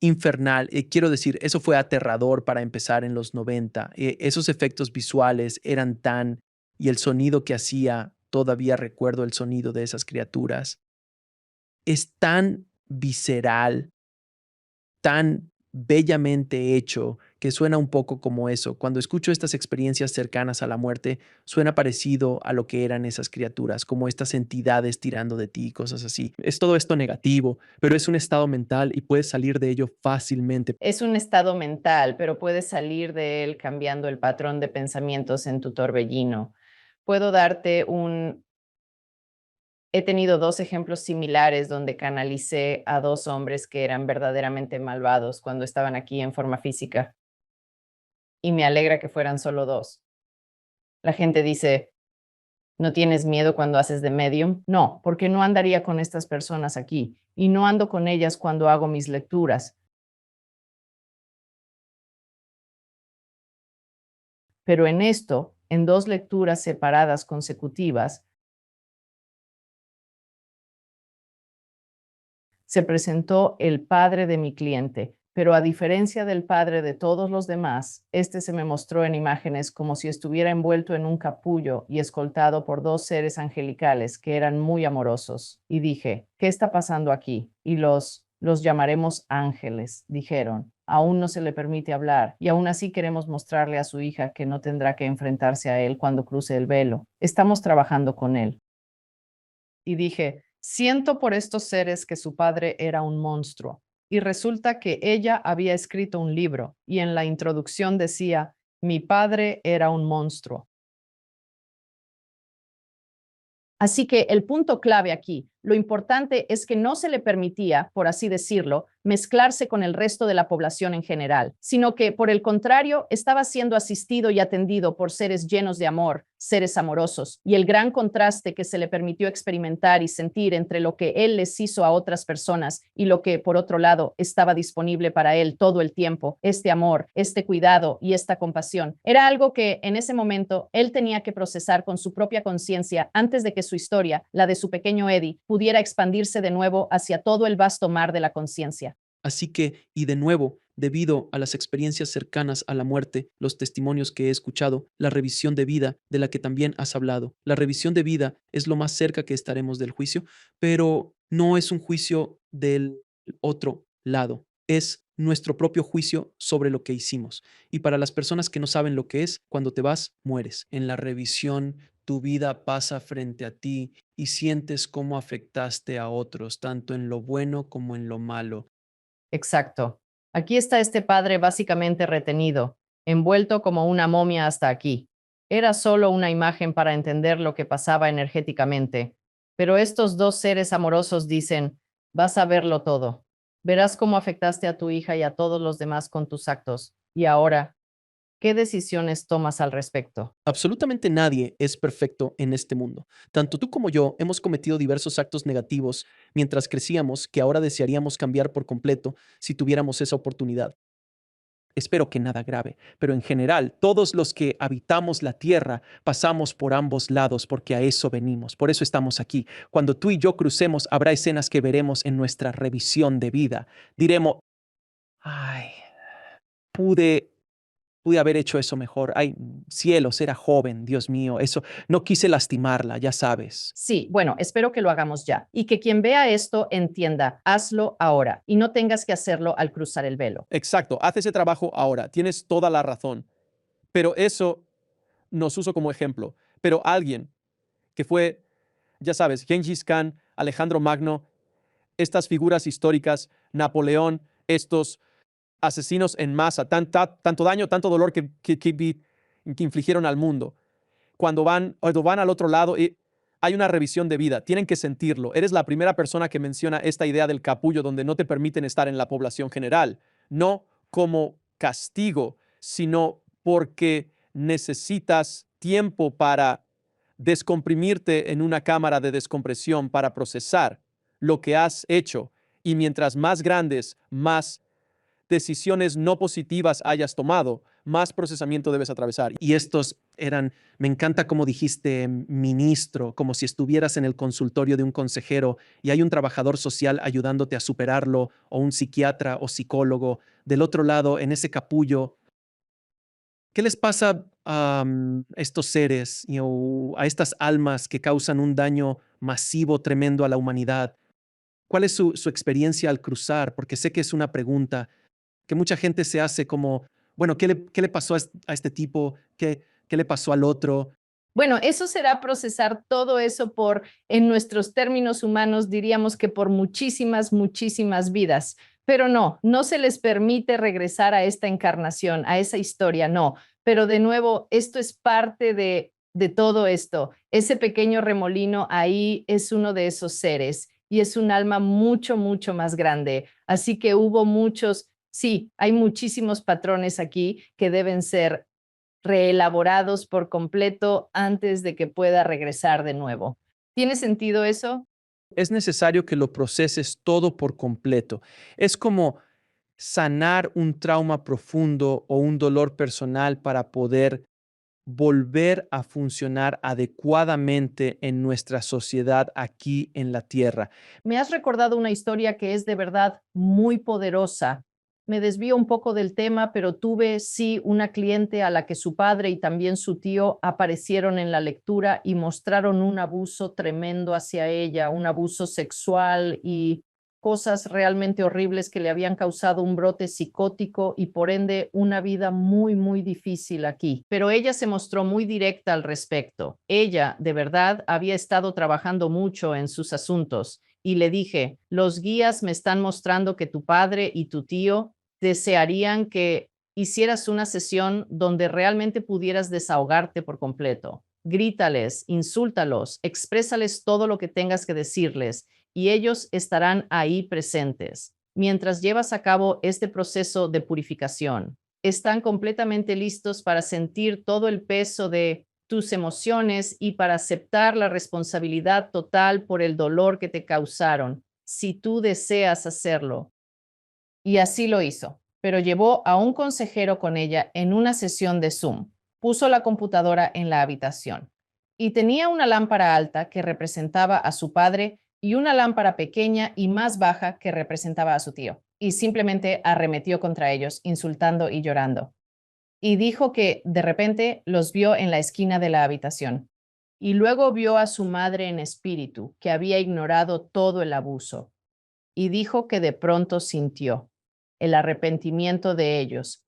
infernal. Quiero decir, eso fue aterrador para empezar en los 90. Esos efectos visuales eran tan... y el sonido que hacía, todavía recuerdo el sonido de esas criaturas. Es tan visceral, tan bellamente hecho, que suena un poco como eso. Cuando escucho estas experiencias cercanas a la muerte, suena parecido a lo que eran esas criaturas, como estas entidades tirando de ti, cosas así. Es todo esto negativo, pero es un estado mental y puedes salir de ello fácilmente. Es un estado mental, pero puedes salir de él cambiando el patrón de pensamientos en tu torbellino. Puedo darte un... He tenido dos ejemplos similares donde canalicé a dos hombres que eran verdaderamente malvados cuando estaban aquí en forma física. Y me alegra que fueran solo dos. La gente dice, ¿no tienes miedo cuando haces de medium? No, porque no andaría con estas personas aquí y no ando con ellas cuando hago mis lecturas. Pero en esto, en dos lecturas separadas consecutivas, se presentó el padre de mi cliente, pero a diferencia del padre de todos los demás, este se me mostró en imágenes como si estuviera envuelto en un capullo y escoltado por dos seres angelicales que eran muy amorosos. Y dije, ¿qué está pasando aquí? Y los llamaremos ángeles, dijeron. Aún no se le permite hablar y aún así queremos mostrarle a su hija que no tendrá que enfrentarse a él cuando cruce el velo. Estamos trabajando con él. Y dije, siento por estos seres que su padre era un monstruo. Y resulta que ella había escrito un libro y en la introducción decía, mi padre era un monstruo. Así que el punto clave aquí, lo importante es que no se le permitía, por así decirlo, mezclarse con el resto de la población en general, sino que, por el contrario, estaba siendo asistido y atendido por seres llenos de amor, seres amorosos, y el gran contraste que se le permitió experimentar y sentir entre lo que él les hizo a otras personas y lo que, por otro lado, estaba disponible para él todo el tiempo, este amor, este cuidado y esta compasión, era algo que, en ese momento, él tenía que procesar con su propia conciencia antes de que su historia, la de su pequeño Eddie, pudiera expandirse de nuevo hacia todo el vasto mar de la conciencia. Así que, y de nuevo, debido a las experiencias cercanas a la muerte, los testimonios que he escuchado, la revisión de vida de la que también has hablado, la revisión de vida es lo más cerca que estaremos del juicio, pero no es un juicio del otro lado, es nuestro propio juicio sobre lo que hicimos. Y para las personas que no saben lo que es, cuando te vas, mueres. En la revisión, tu vida pasa frente a ti y sientes cómo afectaste a otros, tanto en lo bueno como en lo malo. Exacto. Aquí está este padre básicamente retenido, envuelto como una momia hasta aquí. Era solo una imagen para entender lo que pasaba energéticamente. Pero estos dos seres amorosos dicen, vas a verlo todo. Verás cómo afectaste a tu hija y a todos los demás con tus actos. Y ahora, ¿qué decisiones tomas al respecto? Absolutamente nadie es perfecto en este mundo. Tanto tú como yo hemos cometido diversos actos negativos mientras crecíamos que ahora desearíamos cambiar por completo si tuviéramos esa oportunidad. Espero que nada grave, pero en general, todos los que habitamos la tierra pasamos por ambos lados porque a eso venimos, por eso estamos aquí. Cuando tú y yo crucemos, habrá escenas que veremos en nuestra revisión de vida. Diremos, ay, pude haber hecho eso mejor. Ay, cielos, era joven, Dios mío, eso, no quise lastimarla, ya sabes. Sí, bueno, espero que lo hagamos ya y que quien vea esto entienda, hazlo ahora y no tengas que hacerlo al cruzar el velo. Exacto, haz ese trabajo ahora, tienes toda la razón. Pero eso nos uso como ejemplo. Pero alguien que fue, ya sabes, Gengis Khan, Alejandro Magno, estas figuras históricas, Napoleón, estos asesinos en masa, tanto daño, tanto dolor que infligieron al mundo. Cuando van al otro lado, hay una revisión de vida, tienen que sentirlo. Eres la primera persona que menciona esta idea del capullo donde no te permiten estar en la población general, no como castigo, sino porque necesitas tiempo para descomprimirte en una cámara de descompresión para procesar lo que has hecho. Y mientras más grandes, más decisiones no positivas hayas tomado, más procesamiento debes atravesar. Y estos eran, me encanta como dijiste, ministro, como si estuvieras en el consultorio de un consejero y hay un trabajador social ayudándote a superarlo, o un psiquiatra o psicólogo. Del otro lado, en ese capullo, ¿qué les pasa a estos seres, a estas almas que causan un daño masivo, tremendo a la humanidad? ¿Cuál es su experiencia al cruzar? Porque sé que es una pregunta, que mucha gente se hace como, bueno, ¿qué le pasó a este tipo? ¿Qué le pasó al otro? Bueno, eso será procesar todo eso en nuestros términos humanos, diríamos que por muchísimas, muchísimas vidas. Pero no se les permite regresar a esta encarnación, a esa historia, no. Pero de nuevo, esto es parte de todo esto. Ese pequeño remolino ahí es uno de esos seres y es un alma mucho, mucho más grande. Así que hubo sí, hay muchísimos patrones aquí que deben ser reelaborados por completo antes de que pueda regresar de nuevo. ¿Tiene sentido eso? Es necesario que lo proceses todo por completo. Es como sanar un trauma profundo o un dolor personal para poder volver a funcionar adecuadamente en nuestra sociedad aquí en la Tierra. Me has recordado una historia que es de verdad muy poderosa. Me desvío un poco del tema, pero tuve sí una cliente a la que su padre y también su tío aparecieron en la lectura y mostraron un abuso tremendo hacia ella, un abuso sexual y cosas realmente horribles que le habían causado un brote psicótico y por ende una vida muy, muy difícil aquí. Pero ella se mostró muy directa al respecto. Ella, de verdad, había estado trabajando mucho en sus asuntos y le dije, los guías me están mostrando que tu padre y tu tío desearían que hicieras una sesión donde realmente pudieras desahogarte por completo. Grítales, insúltalos, exprésales todo lo que tengas que decirles y ellos estarán ahí presentes mientras llevas a cabo este proceso de purificación. Están completamente listos para sentir todo el peso de tus emociones y para aceptar la responsabilidad total por el dolor que te causaron, si tú deseas hacerlo. Y así lo hizo, pero llevó a un consejero con ella en una sesión de Zoom. Puso la computadora en la habitación y tenía una lámpara alta que representaba a su padre y una lámpara pequeña y más baja que representaba a su tío. Y simplemente arremetió contra ellos, insultando y llorando. Y dijo que de repente los vio en la esquina de la habitación. Y luego vio a su madre en espíritu, que había ignorado todo el abuso. Y dijo que de pronto sintió el arrepentimiento de ellos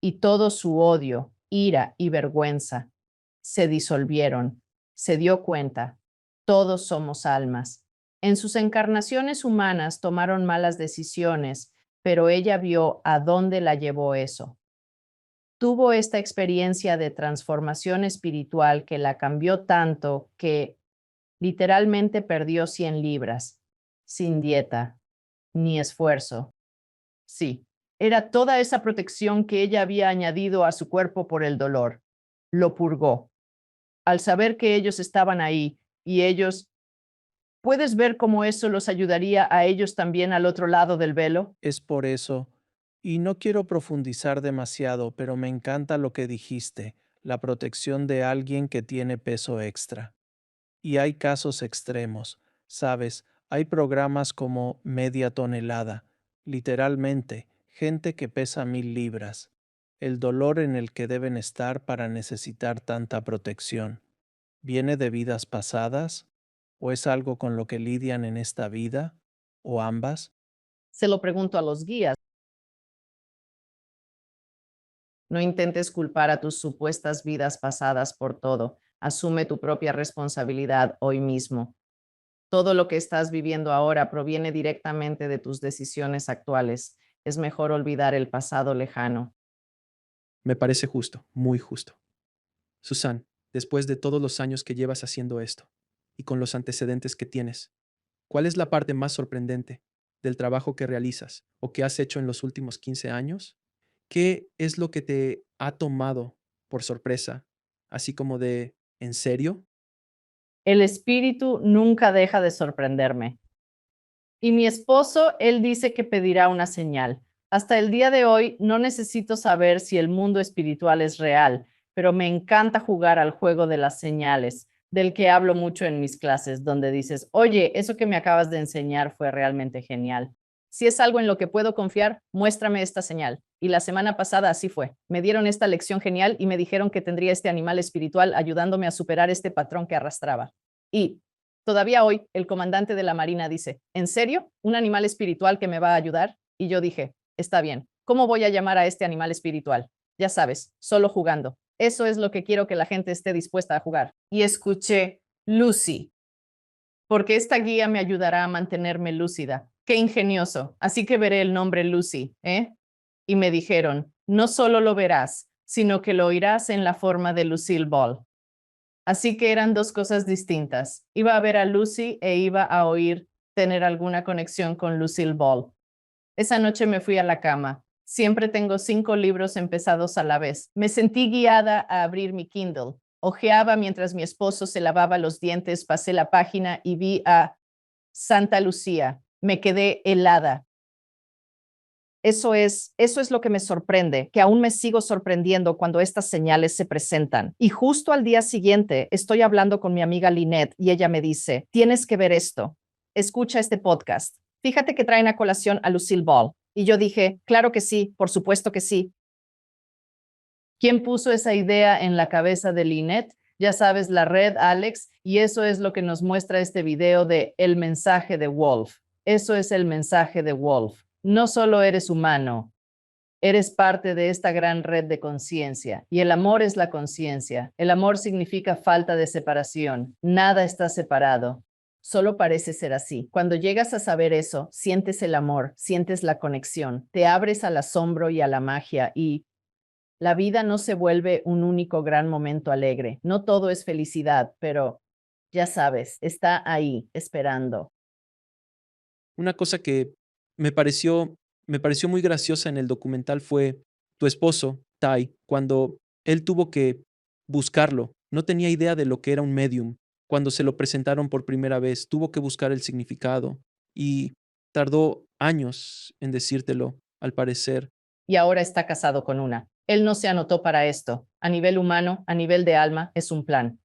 y todo su odio, ira y vergüenza se disolvieron. Se dio cuenta, todos somos almas. En sus encarnaciones humanas tomaron malas decisiones, pero ella vio a dónde la llevó eso. Tuvo esta experiencia de transformación espiritual que la cambió tanto que literalmente perdió 100 libras, sin dieta ni esfuerzo. Sí, era toda esa protección que ella había añadido a su cuerpo por el dolor. Lo purgó. Al saber que ellos estaban ahí y ellos, ¿puedes ver cómo eso los ayudaría a ellos también al otro lado del velo? Es por eso, y no quiero profundizar demasiado, pero me encanta lo que dijiste, la protección de alguien que tiene peso extra. Y hay casos extremos, ¿sabes? Hay programas como media tonelada, literalmente, gente que pesa 1000 libras. El dolor en el que deben estar para necesitar tanta protección. ¿Viene de vidas pasadas? ¿O es algo con lo que lidian en esta vida? ¿O ambas? Se lo pregunto a los guías. No intentes culpar a tus supuestas vidas pasadas por todo. Asume tu propia responsabilidad hoy mismo. Todo lo que estás viviendo ahora proviene directamente de tus decisiones actuales. Es mejor olvidar el pasado lejano. Me parece justo, muy justo. Susan, después de todos los años que llevas haciendo esto y con los antecedentes que tienes, ¿cuál es la parte más sorprendente del trabajo que realizas o que has hecho en los últimos 15 años? ¿Qué es lo que te ha tomado por sorpresa, así como de, ¿en serio? El espíritu nunca deja de sorprenderme. Y mi esposo, él dice que pedirá una señal. Hasta el día de hoy no necesito saber si el mundo espiritual es real, pero me encanta jugar al juego de las señales, del que hablo mucho en mis clases, donde dices, oye, eso que me acabas de enseñar fue realmente genial. Si es algo en lo que puedo confiar, muéstrame esta señal. Y la semana pasada así fue. Me dieron esta lección genial y me dijeron que tendría este animal espiritual ayudándome a superar este patrón que arrastraba. Y todavía hoy, el comandante de la Marina dice, ¿en serio? ¿Un animal espiritual que me va a ayudar? Y yo dije, está bien, ¿Cómo voy a llamar a este animal espiritual? Ya sabes, solo jugando. Eso es lo que quiero que la gente esté dispuesta a jugar. Y escuché Lucy, porque esta guía me ayudará a mantenerme lúcida. Qué ingenioso. Así que veré el nombre Lucy, ¿eh? Y me dijeron, no solo lo verás, sino que lo oirás en la forma de Lucille Ball. Así que eran dos cosas distintas. Iba a ver a Lucy e iba a oír tener alguna conexión con Lucille Ball. Esa noche me fui a la cama. Siempre tengo 5 libros empezados a la vez. Me sentí guiada a abrir mi Kindle. Ojeaba mientras mi esposo se lavaba los dientes, pasé la página y vi a Santa Lucía. Me quedé helada. Eso es lo que me sorprende, que aún me sigo sorprendiendo cuando estas señales se presentan. Y justo al día siguiente estoy hablando con mi amiga Lynette y ella me dice, tienes que ver esto. Escucha este podcast. Fíjate que traen a colación a Lucille Ball. Y yo dije, claro que sí, por supuesto que sí. ¿Quién puso esa idea en la cabeza de Lynette? Ya sabes, la red, Alex, y eso es lo que nos muestra este video de El mensaje de Wolf. Eso es el mensaje de Wolf. No solo eres humano, eres parte de esta gran red de conciencia. Y el amor es la conciencia. El amor significa falta de separación. Nada está separado. Solo parece ser así. Cuando llegas a saber eso, sientes el amor, sientes la conexión, te abres al asombro y a la magia y la vida no se vuelve un único gran momento alegre. No todo es felicidad, pero ya sabes, está ahí, esperando. Una cosa que me pareció, me pareció muy graciosa en el documental fue tu esposo, Ty, cuando él tuvo que buscarlo. No tenía idea de lo que era un medium. Cuando se lo presentaron por primera vez, tuvo que buscar el significado y tardó años en decírtelo, al parecer. Y ahora está casado con una. Él no se anotó para esto. A nivel humano, a nivel de alma, es un plan.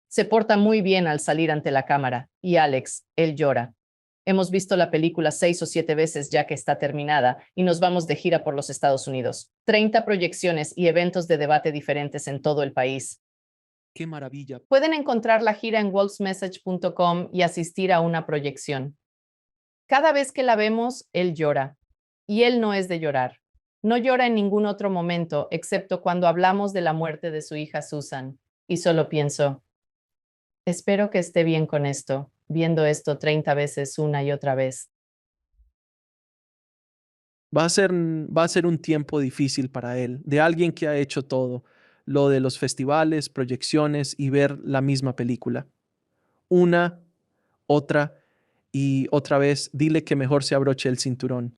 Se porta muy bien al salir ante la cámara. Y Alex, él llora. Hemos visto la película 6 o 7 veces ya que está terminada y nos vamos de gira por los Estados Unidos. 30 proyecciones y eventos de debate diferentes en todo el país. ¡Qué maravilla! Pueden encontrar la gira en wolfsmessage.com y asistir a una proyección. Cada vez que la vemos, él llora. Y él no es de llorar. No llora en ningún otro momento, excepto cuando hablamos de la muerte de su hija Susan. Y solo pienso, espero que esté bien con esto, viendo esto 30 veces una y otra vez. Va a ser un tiempo difícil para él, de alguien que ha hecho todo, lo de los festivales, proyecciones y ver la misma película. Una, otra y otra vez, dile que mejor se abroche el cinturón.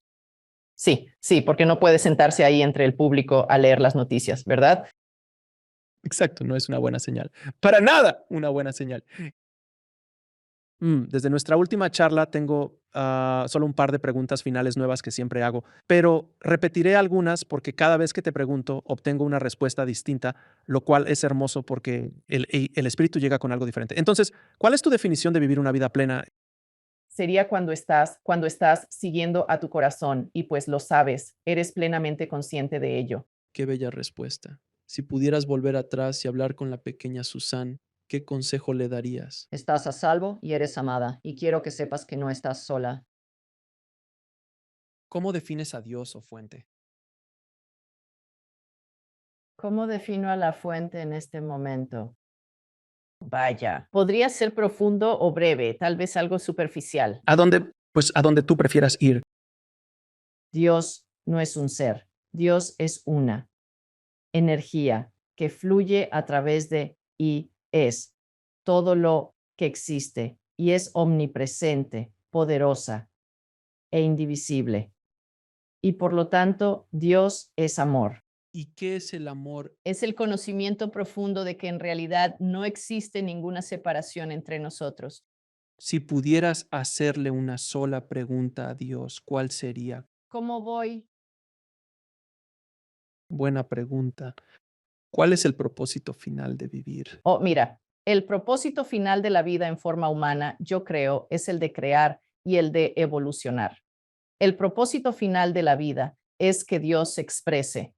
Sí, porque no puede sentarse ahí entre el público a leer las noticias, ¿verdad? Exacto, no es una buena señal. Para nada una buena señal. Desde nuestra última charla tengo solo un par de preguntas finales nuevas que siempre hago, pero repetiré algunas porque cada vez que te pregunto obtengo una respuesta distinta, lo cual es hermoso porque el espíritu llega con algo diferente. Entonces, ¿cuál es tu definición de vivir una vida plena? Sería cuando estás siguiendo a tu corazón y pues lo sabes, eres plenamente consciente de ello. ¡Qué bella respuesta! Si pudieras volver atrás y hablar con la pequeña Susan, ¿qué consejo le darías? Estás a salvo y eres amada, y quiero que sepas que no estás sola. ¿Cómo defines a Dios o fuente? ¿Cómo defino a la fuente en este momento? Vaya, podría ser profundo o breve, tal vez algo superficial. A donde tú prefieras ir. Dios no es un ser, Dios es una energía que fluye a través de y es todo lo que existe y es omnipresente, poderosa e indivisible. Y por lo tanto, Dios es amor. ¿Y qué es el amor? Es el conocimiento profundo de que en realidad no existe ninguna separación entre nosotros. Si pudieras hacerle una sola pregunta a Dios, ¿cuál sería? ¿Cómo voy? Buena pregunta. ¿Cuál es el propósito final de vivir? Oh, mira, el propósito final de la vida en forma humana, yo creo, es el de crear y el de evolucionar. El propósito final de la vida es que Dios se exprese.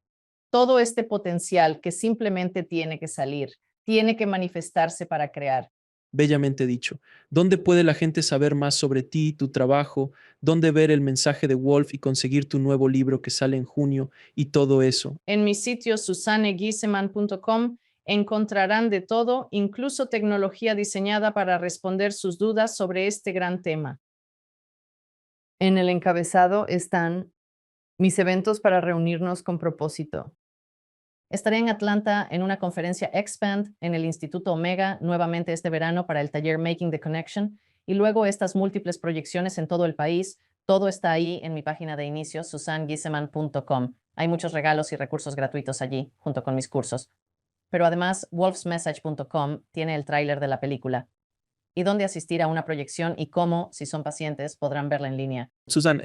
Todo este potencial que simplemente tiene que salir, tiene que manifestarse para crear. Bellamente dicho. ¿Dónde puede la gente saber más sobre ti, tu trabajo? ¿Dónde ver el mensaje de Wolf y conseguir tu nuevo libro que sale en junio y todo eso? En mi sitio susanegiseman.com encontrarán de todo, incluso tecnología diseñada para responder sus dudas sobre este gran tema. En el encabezado están mis eventos para reunirnos con propósito. Estaré en Atlanta en una conferencia Expand en el Instituto Omega nuevamente este verano para el taller Making the Connection y luego estas múltiples proyecciones en todo el país. Todo está ahí en mi página de inicio, susangiseman.com. Hay muchos regalos y recursos gratuitos allí, junto con mis cursos. Pero además, wolfsmessage.com tiene el tráiler de la película y dónde asistir a una proyección y cómo, si son pacientes, podrán verla en línea. Susan,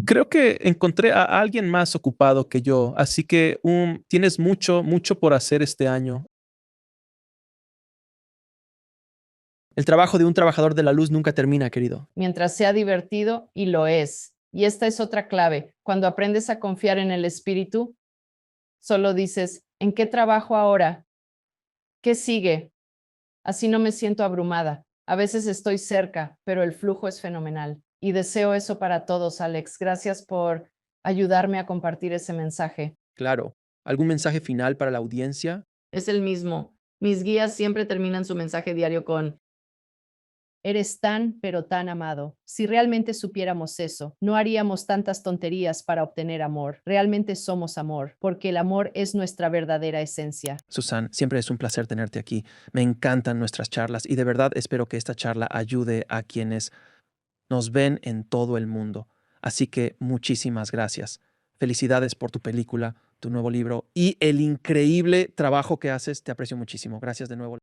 creo que encontré a alguien más ocupado que yo, así que tienes mucho, mucho por hacer este año. El trabajo de un trabajador de la luz nunca termina, querido. Mientras sea divertido, y lo es. Y esta es otra clave. Cuando aprendes a confiar en el espíritu, solo dices, ¿en qué trabajo ahora? ¿Qué sigue? Así no me siento abrumada. A veces estoy cerca, pero el flujo es fenomenal. Y deseo eso para todos, Alex. Gracias por ayudarme a compartir ese mensaje. Claro. ¿Algún mensaje final para la audiencia? Es el mismo. Mis guías siempre terminan su mensaje diario con: eres tan, pero tan amado. Si realmente supiéramos eso, no haríamos tantas tonterías para obtener amor. Realmente somos amor, porque el amor es nuestra verdadera esencia. Susan, siempre es un placer tenerte aquí. Me encantan nuestras charlas y de verdad espero que esta charla ayude a quienes nos ven en todo el mundo. Así que muchísimas gracias. Felicidades por tu película, tu nuevo libro y el increíble trabajo que haces. Te aprecio muchísimo. Gracias de nuevo.